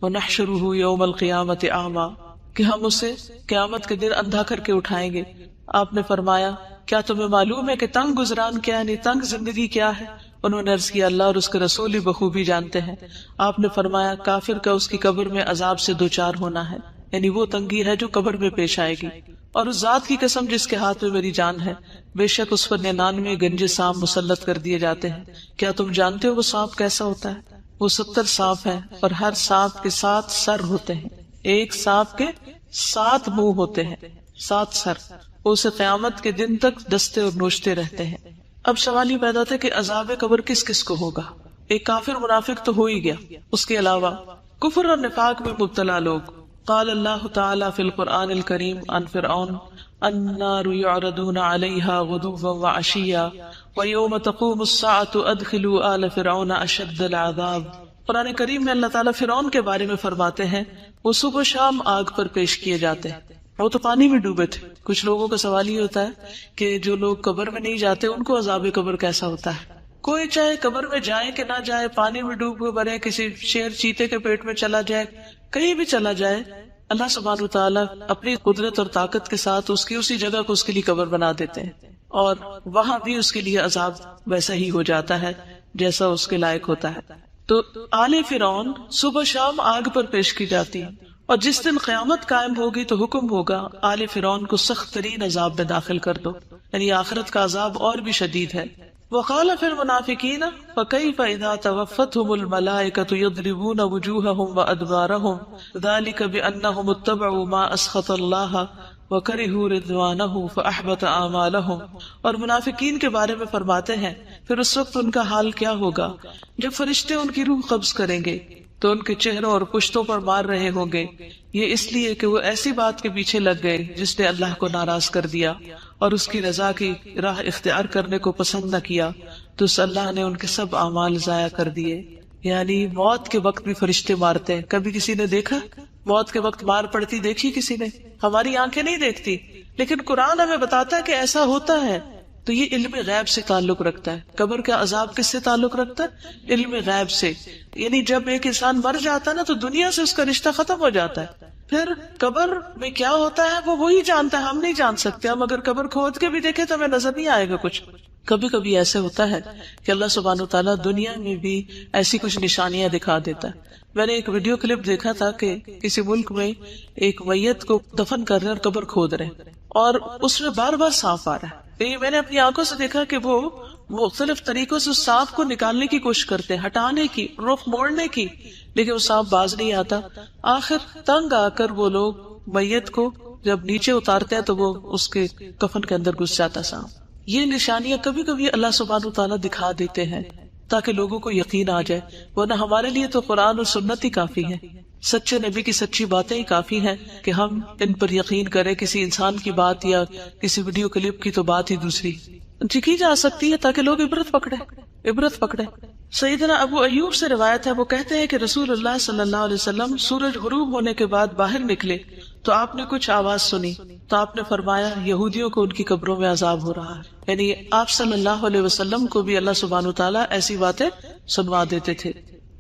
وَنَحْشُرُهُ يَوْمَ الْقِيَامَةِ أَعْمَى، کہ ہم اسے قیامت کے دن اندھا کر کے اٹھائیں گے. آپ نے فرمایا کیا تمہیں معلوم ہے کہ تنگ گزران کیا یعنی تنگ زندگی کیا ہے؟ انہوں نے عرض کیا اللہ اور اس کے رسول ہی بخوبی جانتے ہیں. آپ نے فرمایا کافر کا اس کی قبر میں عذاب سے دوچار ہونا ہے، یعنی وہ تنگی ہے جو قبر میں پیش آئے گی. اور اس ذات کی قسم جس کے ہاتھ میں میری جان ہے بے شک اس پر 99 گنجے سانپ مسلط کر دیے جاتے ہیں. کیا تم جانتے ہو وہ سانپ کیسا ہوتا ہے؟ وہ 70 سانپ ہیں اور ہر سانپ کے 7 سر ہوتے ہیں. ایک سانپ کے 7 منہ ہوتے ہیں، 7 سر. وہ اسے قیامت کے دن تک ڈستے اور نوچتے رہتے ہیں. اب سوال یہ پیدا تھا کہ عذاب قبر کس کس کو ہوگا؟ ایک کافر منافق تو ہو ہی گیا، اس کے علاوہ کفر اور نفاق میں مبتلا لوگ. قال اللہ تعالی فی القرآن الکریم عن فرعون النار یعرضون علیہا غدوا وعشیا ویوم تقوم الساعة ادخلوا آل فرعون اشد العذاب. قرآن کریم میں اللہ تعالیٰ فرعون کے بارے میں فرماتے ہیں وہ صبح و شام آگ پر پیش کیے جاتے ہیں. وہ تو پانی میں ڈوبے تھے. کچھ لوگوں کا سوال یہ ہوتا ہے کہ جو لوگ قبر میں نہیں جاتے ان کو عذاب قبر کیسا ہوتا ہے؟ کوئی چاہے قبر میں جائے کہ نہ جائے، پانی میں ڈوب کے مرے، کسی شیر چیتے کے پیٹ میں چلا جائے، کہیں بھی چلا جائے، اللہ سبحانہ وتعالیٰ اپنی قدرت اور طاقت کے ساتھ اس کی اسی جگہ کو اس کے لیے قبر بنا دیتے ہیں اور وہاں بھی اس کے لیے عذاب ویسا ہی ہو جاتا ہے جیسا اس کے لائق ہوتا ہے. تو آل فرعون صبح شام آگ پر پیش کی جاتی ہے اور جس دن قیامت قائم ہوگی تو حکم ہوگا آل فرعون کو سخت ترین عذاب میں داخل کر دو، یعنی آخرت کا عذاب اور بھی شدید ہے. وقال فی المنافقین فکیف اذا توفتهم الملائکۃ یضربون وجوہهم وادبارهم ذلک بانہم اتبعوا ما اسخط اللہ وَكَرِهُوا رِضْوَانَهُ فَأَحْبَطَ أَعْمَالَهُمْ، اور منافقین کے بارے میں فرماتے ہیں پھر اس وقت ان کا حال کیا ہوگا جب فرشتے ان کی روح قبض کریں گے تو ان کے چہروں اور پشتوں پر مار رہے ہوں گے، یہ اس لیے کہ وہ ایسی بات کے پیچھے لگ گئے جس نے اللہ کو ناراض کر دیا اور اس کی رضا کی راہ اختیار کرنے کو پسند نہ کیا، تو اس اللہ نے ان کے سب اعمال ضائع کر دیے۔ یعنی موت کے وقت بھی فرشتے مارتے ہیں۔ کبھی کسی نے دیکھا موت کے وقت مار پڑتی؟ دیکھی کسی نے؟ ہماری آنکھیں نہیں دیکھتی، لیکن قرآن ہمیں بتاتا ہے کہ ایسا ہوتا ہے۔ تو یہ علم غیب سے تعلق رکھتا ہے۔ قبر کا عذاب کس سے تعلق رکھتا ہے؟ علم غیب سے۔ یعنی جب ایک انسان مر جاتا ہے نا تو دنیا سے اس کا رشتہ ختم ہو جاتا ہے، پھر قبر میں کیا ہوتا ہے وہ وہی جانتا ہے، ہم نہیں جان سکتے۔ ہم اگر قبر کھود کے بھی دیکھیں تو ہمیں نظر نہیں آئے گا کچھ۔ کبھی کبھی ایسے ہوتا ہے کہ اللہ سبحانہ وتعالیٰ دنیا میں بھی ایسی کچھ نشانیاں دکھا دیتا ہے۔ میں نے ایک ویڈیو کلپ دیکھا تھا کہ کسی ملک میں ایک میت کو دفن کر رہے اور قبر کھود رہے اور اس میں بار بار سانپ آ رہا ہے۔ میں نے اپنی آنکھوں سے دیکھا کہ وہ مختلف طریقوں سے اس سانپ کو نکالنے کی کوشش کرتے ہیں، ہٹانے کی، رخ موڑنے کی، لیکن وہ سانپ باز نہیں آتا۔ آخر تنگ آ کر وہ لوگ میت کو جب نیچے اتارتے ہیں تو وہ اس کے کفن کے اندر گھس جاتا سانپ۔ یہ نشانیاں کبھی کبھی اللہ سبحانہ وتعالیٰ دکھا دیتے ہیں تاکہ لوگوں کو یقین آ جائے، ورنہ ہمارے لیے تو قرآن اور سنت ہی کافی ہے، سچے نبی کی سچی باتیں ہی کافی ہیں کہ ہم ان پر یقین کریں۔ کسی انسان کی بات یا کسی ویڈیو کلپ کی تو بات ہی دوسری کی جا سکتی ہے تاکہ لوگ عبرت پکڑے۔ سیدنا ابو ایوب سے روایت ہے، وہ کہتے ہیں کہ رسول اللہ صلی اللہ علیہ وسلم سورج غروب ہونے کے بعد باہر نکلے تو آپ نے کچھ آواز سنی تو آپ نے فرمایا یہودیوں کو ان کی قبروں میں عذاب ہو رہا ہے۔ یعنی آپ صلی اللہ علیہ وسلم کو بھی اللہ سبحانہ وتعالیٰ ایسی باتیں سنوا دیتے تھے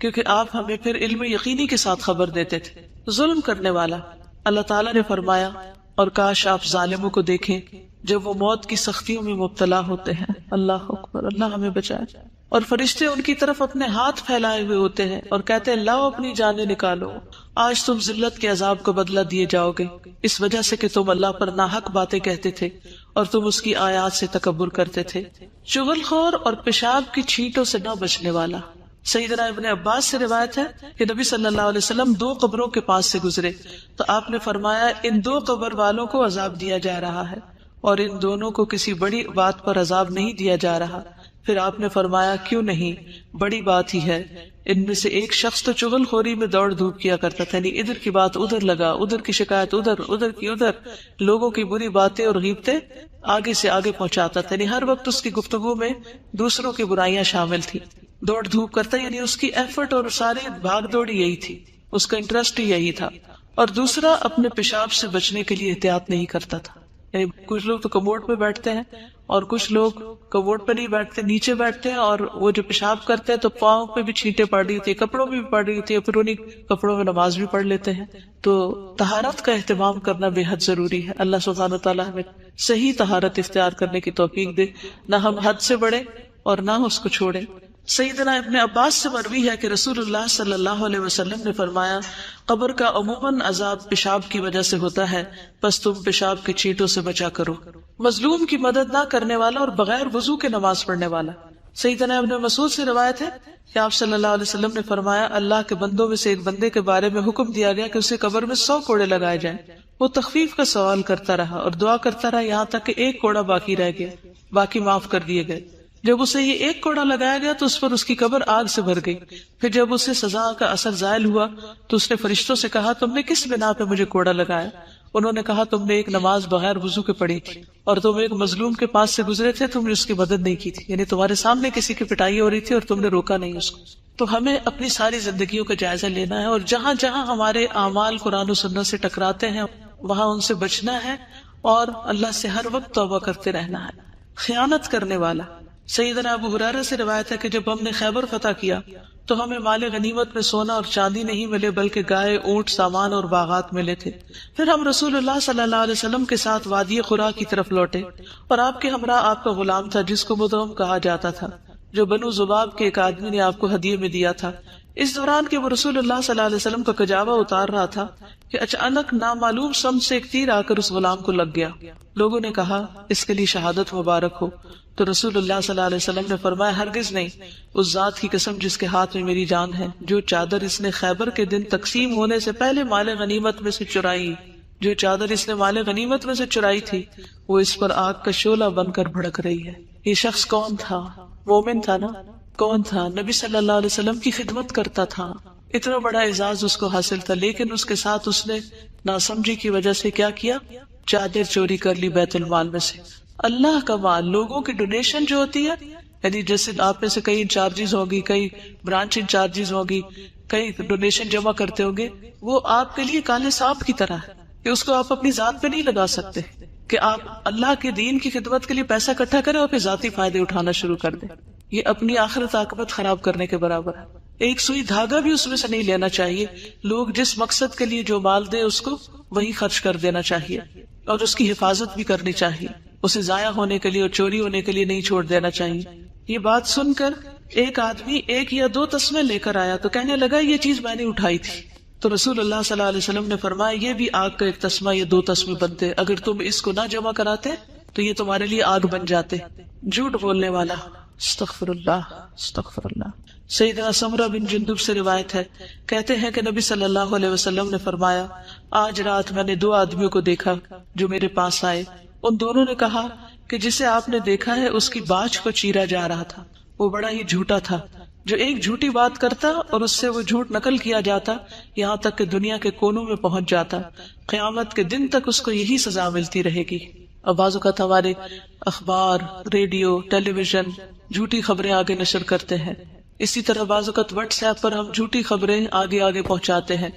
کیونکہ آپ ہمیں پھر علم یقینی کے ساتھ خبر دیتے تھے۔ ظلم کرنے والا اللہ تعالیٰ نے فرمایا اور کاش آپ ظالموں کو دیکھیں جب وہ موت کی سختیوں میں مبتلا ہوتے ہیں۔ اللہ اکبر، اللہ ہمیں بچائے۔ اور فرشتے ان کی طرف اپنے ہاتھ پھیلائے ہوئے ہوتے ہیں اور کہتے ہیں لاؤ اپنی جانیں نکالو، آج تم ذلت کے عذاب کا بدلہ دیے جاؤ گے، اس وجہ سے کہ تم اللہ پر ناحق باتیں کہتے تھے اور تم اس کی آیات سے تکبر کرتے تھے۔ چغل خور اور پیشاب کی چھینٹوں سے نہ بچنے والا۔ سیدنا ابن عباس سے روایت ہے کہ نبی صلی اللہ علیہ وسلم 2 قبروں کے پاس سے گزرے تو آپ نے فرمایا ان 2 قبر والوں کو عذاب دیا جا رہا ہے اور ان دونوں کو کسی بڑی بات پر عذاب نہیں دیا جا رہا۔ پھر آپ نے فرمایا کیوں نہیں، بڑی بات ہی ہے۔ ان میں سے ایک شخص تو چغل خوری میں دوڑ دھوپ کیا کرتا تھا، یعنی ادھر کی بات ادھر لگا، ادھر کی شکایت ادھر، ادھر کی ادھر، لوگوں کی بری باتیں اور غیبتیں آگے سے آگے پہنچاتا تھا، یعنی ہر وقت اس کی گفتگو میں دوسروں کی برائیاں شامل تھی۔ دوڑ دھوپ کرتا یعنی اس کی ایفرٹ اور ساری بھاگ دوڑ یہی تھی، اس کا انٹرسٹ ہی یہی تھا۔ اور دوسرا اپنے پیشاب سے بچنے کے لیے احتیاط نہیں کرتا تھا، یعنی کچھ لوگ تو کموڈ پہ بیٹھتے ہیں اور کچھ لوگ کموڈ پہ نہیں بیٹھتے، نیچے بیٹھتے ہیں اور وہ جو پیشاب کرتے ہیں تو پاؤں پہ بھی چھینٹیں پڑ رہی ہوتی ہے، کپڑوں میں بھی پڑ رہی ہوتی ہے، پھر انہیں کپڑوں میں نماز بھی پڑھ لیتے ہیں۔ تو طہارت کا اہتمام کرنا بے حد ضروری ہے۔ اللہ سبحانہ وتعالیٰ ہمیں صحیح طہارت اختیار کرنے کی توفیق دے، نہ ہم حد سے بڑھیں اور نہ اس کو چھوڑیں۔ سیدنا ابن عباس سے مروی ہے کہ رسول اللہ صلی اللہ علیہ وسلم نے فرمایا قبر کا عموماً عذاب پیشاب کی وجہ سے ہوتا ہے، پس تم پیشاب کے چھینٹوں سے بچا کرو۔ مظلوم کی مدد نہ کرنے والا اور بغیر وضو کے نماز پڑھنے والا۔ سیدنا ابن مسعود سے روایت ہے کہ آپ صلی اللہ علیہ وسلم نے فرمایا اللہ کے بندوں میں سے ایک بندے کے بارے میں حکم دیا گیا کہ اسے قبر میں 100 کوڑے لگائے جائیں۔ وہ تخفیف کا سوال کرتا رہا اور دعا کرتا رہا یہاں تک کہ 1 کوڑا باقی رہ گیا، باقی معاف کر دیے گئے۔ جب اسے یہ 1 کوڑا لگایا گیا تو اس پر اس کی قبر آگ سے بھر گئی۔ پھر جب اسے سزا کا اثر زائل ہوا تو اس نے فرشتوں سے کہا تم نے کس بنا پہ مجھے کوڑا لگایا؟ انہوں نے کہا تم نے ایک نماز بغیر وضو کے پڑھی تھی اور تم ایک مظلوم کے پاس سے گزرے تھے، تم نے اس کی مدد نہیں کی تھی، یعنی تمہارے سامنے کسی کی پٹائی ہو رہی تھی اور تم نے روکا نہیں اس کو۔ تو ہمیں اپنی ساری زندگیوں کا جائزہ لینا ہے اور جہاں جہاں ہمارے اعمال قرآن و سنت سے ٹکراتے ہیں وہاں ان سے بچنا ہے اور اللہ سے ہر وقت توبہ کرتے رہنا ہے۔ خیانت کرنے والا۔ سیدنا ابو ہریرہ سے روایت ہے کہ جب ہم نے خیبر فتح کیا تو ہمیں مال غنیمت میں سونا اور چاندی نہیں ملے بلکہ گائے، اونٹ، سامان اور باغات ملے تھے۔ پھر ہم رسول اللہ صلی اللہ علیہ وسلم کے ساتھ وادی قرا کی طرف لوٹے اور آپ کے ہمراہ آپ کا غلام تھا جس کو مدغم کہا جاتا تھا، جو بنو ذباب کے ایک آدمی نے آپ کو ہدیے میں دیا تھا۔ اس دوران کہ وہ رسول اللہ صلی اللہ علیہ وسلم کا کجاوا اتار رہا تھا کہ اچانک نامعلوم سمت سے ایک تیر آ کر اس غلام کو لگ گیا۔ لوگوں نے کہا اس کے لیے شہادت مبارک ہو، تو رسول اللہ صلی اللہ علیہ وسلم نے فرمایا ہرگز نہیں، اس ذات کی قسم جس کے ہاتھ میں میری جان ہے، جو چادر اس نے خیبر کے دن تقسیم ہونے سے پہلے مال غنیمت میں سے چرائی جو چادر اس نے مال غنیمت میں سے چرائی تھی وہ اس پر آگ کا شعلہ بن کر بھڑک رہی ہے. یہ شخص کون تھا؟ مومن تھا نا. کون تھا؟ نبی صلی اللہ علیہ وسلم کی خدمت کرتا تھا. اتنا بڑا اعزاز اس کو حاصل تھا، لیکن اس کے ساتھ اس نے ناسمجھی کی وجہ سے کیا کیا؟ چادر چوری کر لی بیت المال میں سے. اللہ کا مال، لوگوں کی ڈونیشن جو ہوتی ہے، یعنی جیسے آپ میں سے کئی انچارجز ہوگی، کئی برانچ انچارجز ہوگی، کئی ڈونیشن جمع کرتے ہوں گے، وہ آپ کے لیے کالے سانپ کی طرح ہے کہ اس کو آپ اپنی ذات پہ نہیں لگا سکتے کہ آپ اللہ کے دین کی خدمت کے لیے پیسہ اکٹھا کریں اور پھر ذاتی فائدے اٹھانا شروع کر دیں. یہ اپنی آخرت عاقبت خراب کرنے کے برابر ہے. ایک سوئی دھاگا بھی اس میں سے نہیں لینا چاہیے. لوگ جس مقصد کے لیے جو مال دے اس کو وہی خرچ کر دینا چاہیے اور اس کی حفاظت بھی کرنی چاہیے. اسے ضائع ہونے کے لیے اور چوری ہونے کے لیے نہیں چھوڑ دینا چاہیے. یہ بات سن کر ایک آدمی 1 یا 2 تسمے لے کر آیا تو کہنے لگا یہ چیز میں نے اٹھائی تھی. تو رسول اللہ صلی اللہ علیہ وسلم نے فرمایا یہ بھی آگ کا 1 تسمہ یا 2 تسمے بنتے، اگر تم اس کو نہ جمع کراتے تو یہ تمہارے لیے آگ بن جاتے. جھوٹ بولنے والا. استغفر اللہ استغفر اللہ. سیدنا سمرہ بن جندب سے روایت ہے، کہتے ہیں کہ نبی صلی اللہ علیہ وسلم نے فرمایا آج رات میں نے 2 آدمیوں کو دیکھا جو میرے پاس آئے. ان دونوں نے کہا کہ جسے آپ نے دیکھا ہے اس کی باچھ کو چیرا جا رہا تھا. وہ بڑا ہی جھوٹا تھا. جو ایک جھوٹی بات کرتا اور اس سے وہ جھوٹ نقل کیا جاتا یہاں تک کہ دنیا کے کونوں میں پہنچ جاتا. قیامت کے دن تک اس کو یہی سزا ملتی رہے گی. اور بعض اوقات ہمارے اخبار، ریڈیو، ٹیلی ویژن جھوٹی خبریں آگے نشر کرتے ہیں. اسی طرح بعض اوقات واٹس ایپ پر ہم جھوٹی خبریں آگے پہنچاتے ہیں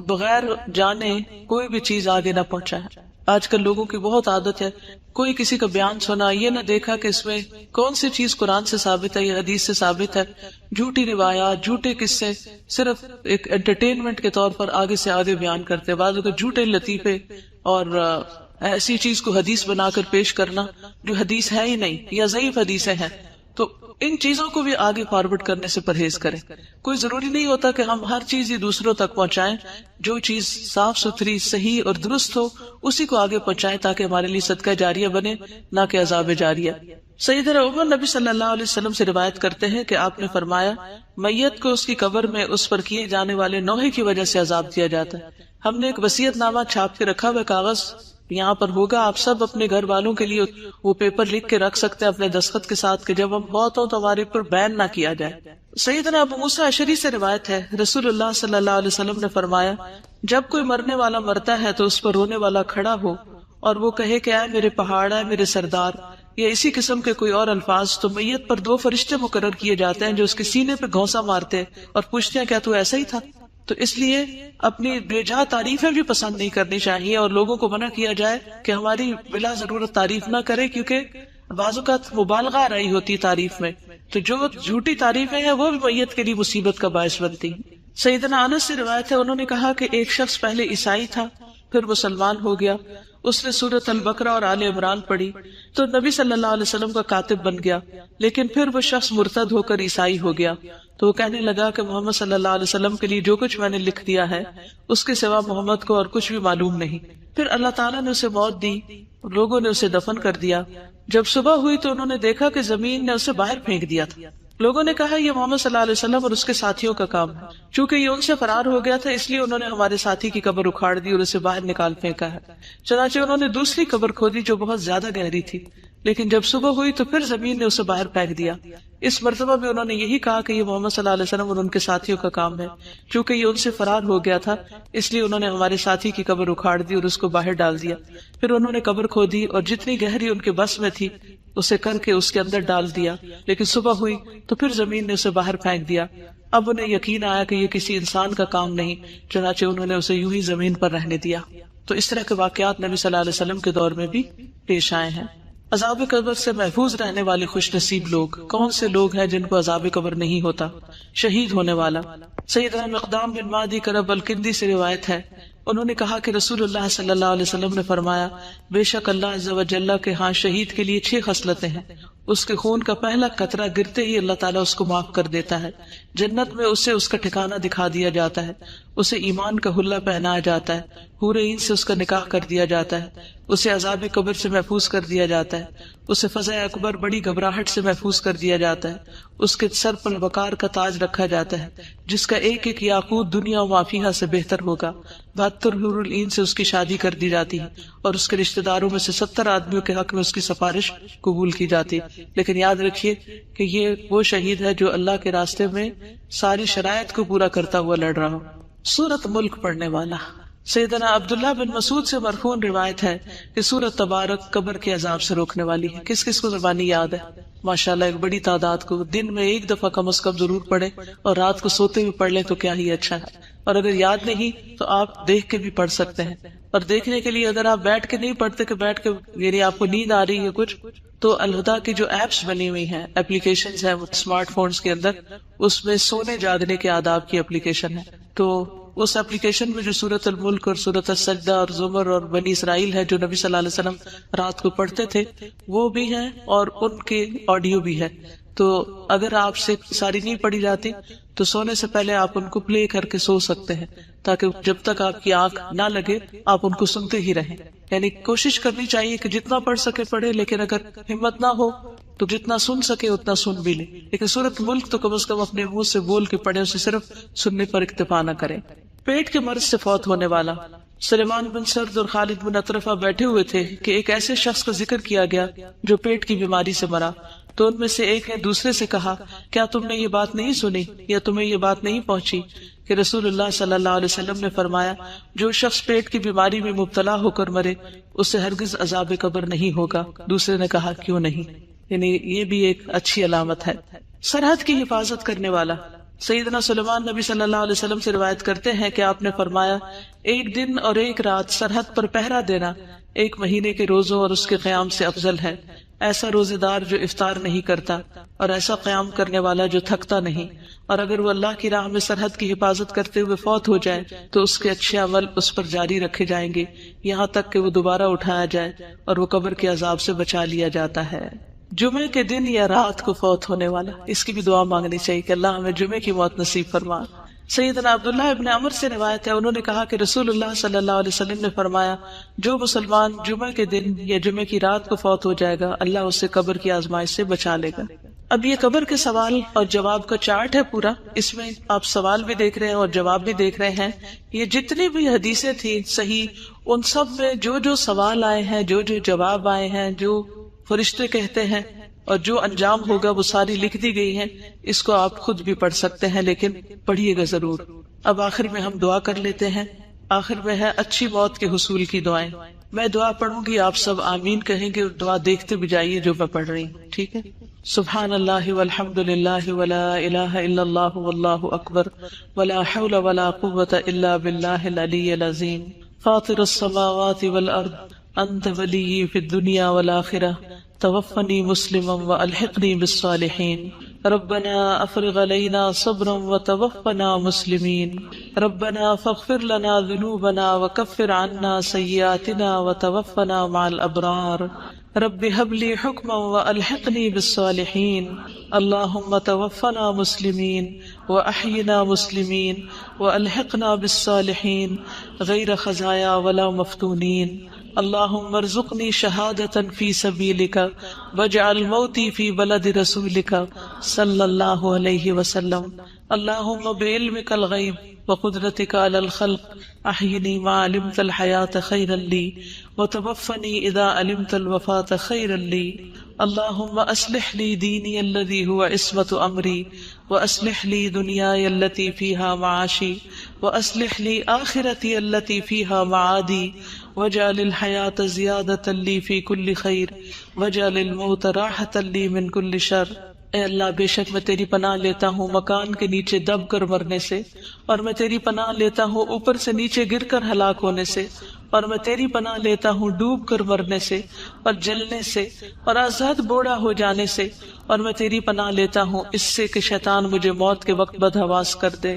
بغیر جانے کوئی بھی چیز آگے نہ پہنچائے. آج کل لوگوں کی بہت عادت ہے، کوئی کسی کا بیان سنا، یہ نہ دیکھا کہ اس میں کون سی چیز قرآن سے ثابت ہے یا حدیث سے ثابت ہے. جھوٹی روایات، جھوٹے قصے صرف ایک انٹرٹینمنٹ کے طور پر آگے سے آگے بیان کرتے. بعضوں کے جھوٹے لطیفے اور ایسی چیز کو حدیث بنا کر پیش کرنا جو حدیث ہے ہی نہیں یا ضعیف حدیثیں ہیں. تو ان چیزوں کو بھی آگے فارورڈ کرنے سے پرہیز کریں. کوئی ضروری نہیں ہوتا کہ ہم ہر چیز ہی دوسروں تک پہنچائیں. جو چیز صاف ستھری، صحیح اور درست ہو اسی کو آگے پہنچائیں تاکہ ہمارے لیے صدقہ جاریہ بنے، نہ کہ عذاب جاریہ. سیدنا عمر نبی صلی اللہ علیہ وسلم سے روایت کرتے ہیں کہ آپ نے فرمایا میت کو اس کی قبر میں اس پر کیے جانے والے نوحے کی وجہ سے عذاب دیا جاتا ہے. ہم نے ایک وصیت نامہ چھاپ کے رکھا ہوا کاغذ یہاں پر ہوگا، آپ سب اپنے گھر والوں کے لیے وہ پیپر لکھ کے رکھ سکتے ہیں اپنے دستخط کے ساتھ کہ جب ہم بہت ہوں تو ہمارے پر بین نہ کیا جائے. سیدنا ابو موسیٰ اشعری سے روایت ہے، رسول اللہ صلی اللہ علیہ وسلم نے فرمایا جب کوئی مرنے والا مرتا ہے تو اس پر رونے والا کھڑا ہو اور وہ کہے کہ اے میرے پہاڑ، اے میرے سردار، یا اسی قسم کے کوئی اور الفاظ، تو میت پر 2 فرشتے مقرر کیے جاتے ہیں جو اس کے سینے پہ گھونسا مارتے اور پوچھتے ہیں کیا تو ایسا ہی تھا. تو اس لیے اپنی بے جا تعریفیں بھی پسند نہیں کرنی چاہیے اور لوگوں کو منع کیا جائے کہ ہماری بلا ضرورت تعریف نہ کرے، کیونکہ بعض اوقات مبالغہ آ رہی ہوتی تعریف میں. تو جو جھوٹی تعریفیں ہیں وہ بھی میت کے لیے مصیبت کا باعث بنتی. سیدنا انس سے روایت ہے، انہوں نے کہا کہ ایک شخص پہلے عیسائی تھا پھر مسلمان ہو گیا. اس نے سورۃ البقرہ اور آل عمران پڑھی تو نبی صلی اللہ علیہ وسلم کا کاتب بن گیا. لیکن پھر وہ شخص مرتد ہو کر عیسائی ہو گیا تو وہ کہنے لگا کہ محمد صلی اللہ علیہ وسلم کے لیے جو کچھ میں نے لکھ دیا ہے اس کے سوا محمد کو اور کچھ بھی معلوم نہیں. پھر اللہ تعالیٰ نے اسے موت دی، لوگوں نے اسے دفن کر دیا. جب صبح ہوئی تو انہوں نے دیکھا کہ زمین نے اسے باہر پھینک دیا تھا. لوگوں نے کہا یہ محمد صلی اللہ علیہ وسلم اور اس کے ساتھیوں کا کام ہے. چونکہ یہ ان سے فرار ہو گیا تھا اس لیے انہوں نے ہمارے ساتھی کی قبر اکھاڑ دی اور اسے باہر نکال پھینکا ہے. چنانچہ انہوں نے دوسری قبر کھودی جو بہت زیادہ گہری تھی، لیکن جب صبح ہوئی تو پھر زمین نے اسے باہر پھینک دیا. اس مرتبہ بھی انہوں نے یہی کہا کہ یہ محمد صلی اللہ علیہ وسلم اور ان کے ساتھیوں کا کام ہے. چونکہ یہ ان سے فرار ہو گیا تھا اس لیے انہوں نے ہمارے ساتھی کی قبر اکھاڑ دی اور اس کو باہر ڈال دیا. پھر انہوں نے قبر کھودی اور جتنی گہری ان کے بس میں تھی اسے کر کے اس کے اندر ڈال دیا، لیکن صبح ہوئی تو پھر زمین نے اسے باہر پھینک دیا. اب انہیں یقین آیا کہ یہ کسی انسان کا کام نہیں، چنانچہ انہوں نے اسے یوں ہی زمین پر رہنے دیا. تو اس طرح کے واقعات نبی صلی اللہ علیہ وسلم کے دور میں بھی پیش آئے ہیں. عذاب قبر سے محفوظ رہنے والے خوش نصیب لوگ کون سے لوگ ہیں جن کو عذاب قبر نہیں ہوتا؟ شہید ہونے والا. سیدنا مقدام بن مادی کرب الکندی سے روایت ہے، انہوں نے کہا کہ رسول اللہ صلی اللہ علیہ وسلم نے فرمایا بے شک اللہ عز و جل کے ہاں شہید کے لیے 6 خصلتیں ہیں. اس کے خون کا پہلا قطرہ گرتے ہی اللہ تعالیٰ اس کو معاف کر دیتا ہے. جنت میں اسے اس کا ٹھکانہ دکھا دیا جاتا ہے, اسے ایمان کا حلہ پہنایا جاتا ہے, حور عین سے اس کا نکاح کر دیا جاتا ہے, اسے عذاب قبر سے محفوظ کر دیا جاتا ہے, اسے فضا اکبر بڑی گھبراہٹ سے محفوظ کر دیا جاتا ہے, اس کے سر پر وقار کا تاج رکھا جاتا ہے جس کا ایک ایک یاقوت دنیا و ما فیہا سے بہتر ہوگا. 72 حور العین سے اس کی شادی کر دی جاتی ہے اور اس کے رشتہ داروں میں سے 70 آدمیوں کے حق میں اس کی سفارش قبول کی جاتی ہے. لیکن یاد رکھیے کہ یہ وہ شہید ہے جو اللہ کے راستے میں ساری شرائط کو پورا کرتا ہوا لڑ رہا ہو. سورۃ ملک پڑھنے والا. سیدنا عبداللہ بن مسعود سے مرفوع روایت ہے کہ سورۃ تبارک قبر کے عذاب سے روکنے والی ہے. کس کس کو زبانی یاد ہے؟ ماشاءاللہ ایک بڑی تعداد کو. دن میں ایک دفعہ کم از کم ضرور پڑھیں اور رات کو سوتے ہوئے پڑھ لیں تو کیا ہی اچھا ہے. اور اگر یاد نہیں تو آپ دیکھ کے بھی پڑھ سکتے ہیں. اور دیکھنے کے لیے اگر آپ بیٹھ کے نہیں پڑھتے کہ بیٹھ کے یعنی آپ کو نیند آ رہی ہے کچھ, تو الہدا کی جو ایپس بنی ہوئی ہیں, اپلیکیشنز ہیں اسمارٹ فونز کے اندر, اس میں سونے جاگنے کے آداب کی اپلیکیشن ہے. تو اس اپلیکیشن میں جو سورۃ الملک اور سورۃ السجدہ اور زمر اور بنی اسرائیل ہے جو نبی صلی اللہ علیہ وسلم رات کو پڑھتے تھے وہ بھی ہیں اور ان کے آڈیو بھی ہے. تو اگر آپ سے ساری نہیں پڑھی جاتی تو سونے سے پہلے آپ ان کو پلے کر کے سو سکتے ہیں تاکہ جب تک آپ کی آنکھ نہ لگے آپ ان کو سنتے ہی رہیں. یعنی کوشش کرنی چاہیے کہ جتنا پڑھ سکے پڑھے, لیکن اگر ہمت نہ ہو تو جتنا سن سکے اتنا سن بھی لے. لیکن سورۃ ملک تو کم از کم اپنے منہ سے بول کے پڑھے, اسے صرف سننے پر اکتفا نہ کریں. پیٹ کے مرض سے فوت ہونے والا. سلیمان بن سرد اور خالد بن اطرفہ بیٹھے ہوئے تھے کہ ایک ایسے شخص کا ذکر کیا گیا جو پیٹ کی بیماری سے مرا. تو ان میں سے ایک نے دوسرے سے کہا, کیا تم نے یہ بات نہیں سنی یا تمہیں یہ بات نہیں پہنچی کہ رسول اللہ صلی اللہ علیہ وسلم نے فرمایا جو شخص پیٹ کی بیماری میں مبتلا ہو کر مرے اس سے ہرگز عذاب قبر نہیں ہوگا. دوسرے نے کہا کیوں نہیں, یعنی یہ بھی ایک اچھی علامت ہے. سرحد کی حفاظت کرنے والا. سیدنا سلیمان نبی صلی اللہ علیہ وسلم سے روایت کرتے ہیں کہ آپ نے فرمایا ایک دن اور ایک رات سرحد پر پہرا دینا ایک مہینے کے روزوں اور اس کے قیام سے افضل ہے. ایسا روزے دار جو افطار نہیں کرتا اور ایسا قیام کرنے والا جو تھکتا نہیں, اور اگر وہ اللہ کی راہ میں سرحد کی حفاظت کرتے ہوئے فوت ہو جائے تو اس کے اچھے عمل اس پر جاری رکھے جائیں گے یہاں تک کہ وہ دوبارہ اٹھایا جائے اور وہ قبر کے عذاب سے بچا لیا جاتا ہے. جمعے کے دن یا رات کو فوت ہونے والا, اس کی بھی دعا مانگنی چاہیے کہ اللہ ہمیں جمعے کی موت نصیب فرما. سیدنا عبداللہ ابن عمر سے روایت ہے, انہوں نے کہا کہ رسول اللہ صلی اللہ علیہ وسلم نے فرمایا جو مسلمان جمعے کے دن یا جمعے کی رات کو فوت ہو جائے گا اللہ اسے قبر کی آزمائش سے بچا لے گا. اب یہ قبر کے سوال اور جواب کا چارٹ ہے پورا, اس میں آپ سوال بھی دیکھ رہے ہیں اور جواب بھی دیکھ رہے ہیں. یہ جتنی بھی حدیثیں تھیں صحیح, ان سب میں جو جو سوال آئے ہیں, جو جو جواب آئے ہیں, جو فرشتے کہتے ہیں اور جو انجام ہوگا وہ ساری لکھ دی گئی ہیں. اس کو آپ خود بھی پڑھ سکتے ہیں لیکن پڑھیے گا ضرور. اب آخر میں ہم دعا کر لیتے ہیں. آخر میں ہے اچھی موت کے حصول کی دعائیں. میں دعا پڑھوں گی, آپ سب آمین کہیں گے, دعا دیکھتے بھی جائیے جو میں پڑھ رہی ہوں, ٹھیک ہے؟ سبحان اللہ والحمد للہ ولا الہ الا اللہ واللہ اکبر ولا حول ولا قوة الا باللہ العلی العظیم. فاطر السماوات والارض انت ولی فی الدنیا والآخرہ توفنی مسلما والحقنی بالصالحین. ربنا افرغ علینا صبرا وتوفنا مسلمین. ربنا فاغفر لنا ذنوبنا وکفر عنا سیئاتنا وتوفنا مع الابرار. رب هب لي حكما والحقني بالصالحين. اللهم توفنا مسلمين واحينا مسلمين والحقنا بالصالحين غير خزايا ولا مفتونين. اللهم ارزقني شهادة في سبيلك واجعل موتي في بلد رسولك صلى الله عليه وسلم. اللهم بعلمك الغيب وقدرتك على الخلق احيني ما علمت الحياة خيرا لي وتوفني اذا علمت الوفاة خيرا لي. اللهم اصلح لي ديني الذي هو عصمة امري واصلح لي دنياي التي فيها معاشي واصلح لي آخرتي التي فيها معادي واجعل الحياة زيادة لي في كل خير واجعل الموت راحة لي من كل شر. اے اللہ بے شک میں تیری پناہ لیتا ہوں مکان کے نیچے دب کر مرنے سے, اور میں تیری پناہ لیتا ہوں اوپر سے نیچے گر کر ہلاک ہونے سے, اور میں تیری پناہ لیتا ہوں ڈوب کر مرنے سے اور جلنے سے اور آزاد بوڑھا ہو جانے سے, اور میں تیری پناہ لیتا ہوں اس سے کہ شیطان مجھے موت کے وقت بدحواس کر دے,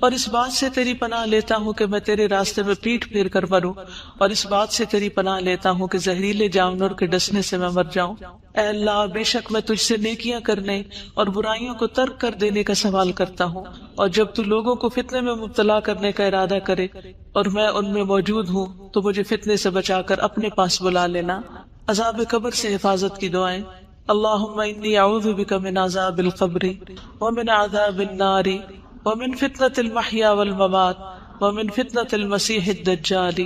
اور اس بات سے تیری پناہ لیتا ہوں کہ میں تیرے راستے میں پیٹھ پھیر کر مروں, اور اس بات سے تیری پناہ لیتا ہوں کہ زہریلے جانور کے ڈسنے سے میں مر جاؤں. اے اللہ بے شک میں تجھ سے نیکیاں کرنے اور برائیوں کو ترک کر دینے کا سوال کرتا ہوں، اور جب تو لوگوں کو فتنے میں مبتلا کرنے کا ارادہ کرے اور میں ان میں موجود ہوں تو مجھے فتنے سے بچا کر اپنے پاس بلا لینا۔ عذاب قبر سے حفاظت کی دعائیں۔ اللہم انی اعوذ بک من عذاب القبر ومن عذاب النار ومن فتنة المحیا والممات ومن فتنة المسیح الدجال۔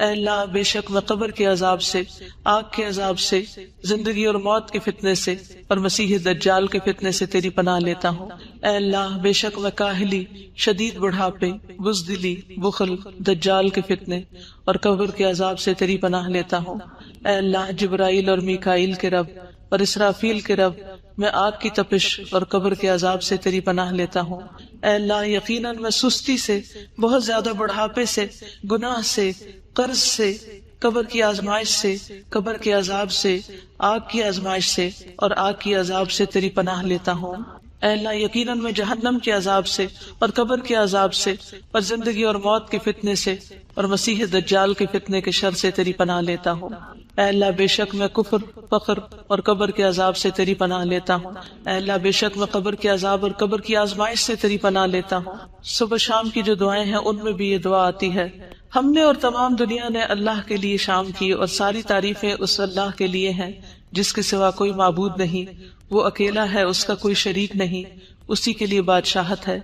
اے اللہ بے شک میں قبر کے عذاب سے، آگ کے عذاب سے، زندگی اور موت کے فتنے سے اور مسیح دجال کے فتنے سے تیری پناہ لیتا ہوں۔ اے اللہ بے شک میں کاہلی، شدید بڑھاپے، بزدلی، بخل، دجال کے فتنے اور قبر کے عذاب سے تیری پناہ لیتا ہوں۔ اے اللہ جبرائیل اور میکائیل کے رب اور اسرافیل کے رب، میں آگ کی تپش اور قبر کے عذاب سے تیری پناہ لیتا ہوں۔ اے اللہ یقیناً میں سستی سے، بہت زیادہ بڑھاپے سے، گناہ سے، قرض سے، قبر کی آزمائش سے، قبر کے عذاب سے، آگ کی آزمائش سے اور آگ کی عذاب سے تیری پناہ لیتا ہوں۔ اے اللہ یقیناً میں جہنم کے عذاب سے اور قبر کے عذاب سے اور زندگی اور موت کے فتنے سے اور مسیح دجال کے فتنے کے شر سے تیری پناہ لیتا ہوں۔ اے اللہ بے شک میں کفر، فقر اور قبر کے عذاب سے تیری پناہ لیتا ہوں۔ اے اللہ بے شک میں قبر کے عذاب اور قبر کی آزمائش سے تیری پناہ لیتا ہوں۔ صبح شام کی جو دعائیں ہیں ان میں بھی یہ دعا آتی ہے، ہم نے اور تمام دنیا نے اللہ کے لیے شام کی، اور ساری تعریفیں اس اللہ کے لیے ہیں جس کے سوا کوئی معبود نہیں، وہ اکیلا ہے، اس کا کوئی شریک نہیں، اسی کے لیے بادشاہت ہے،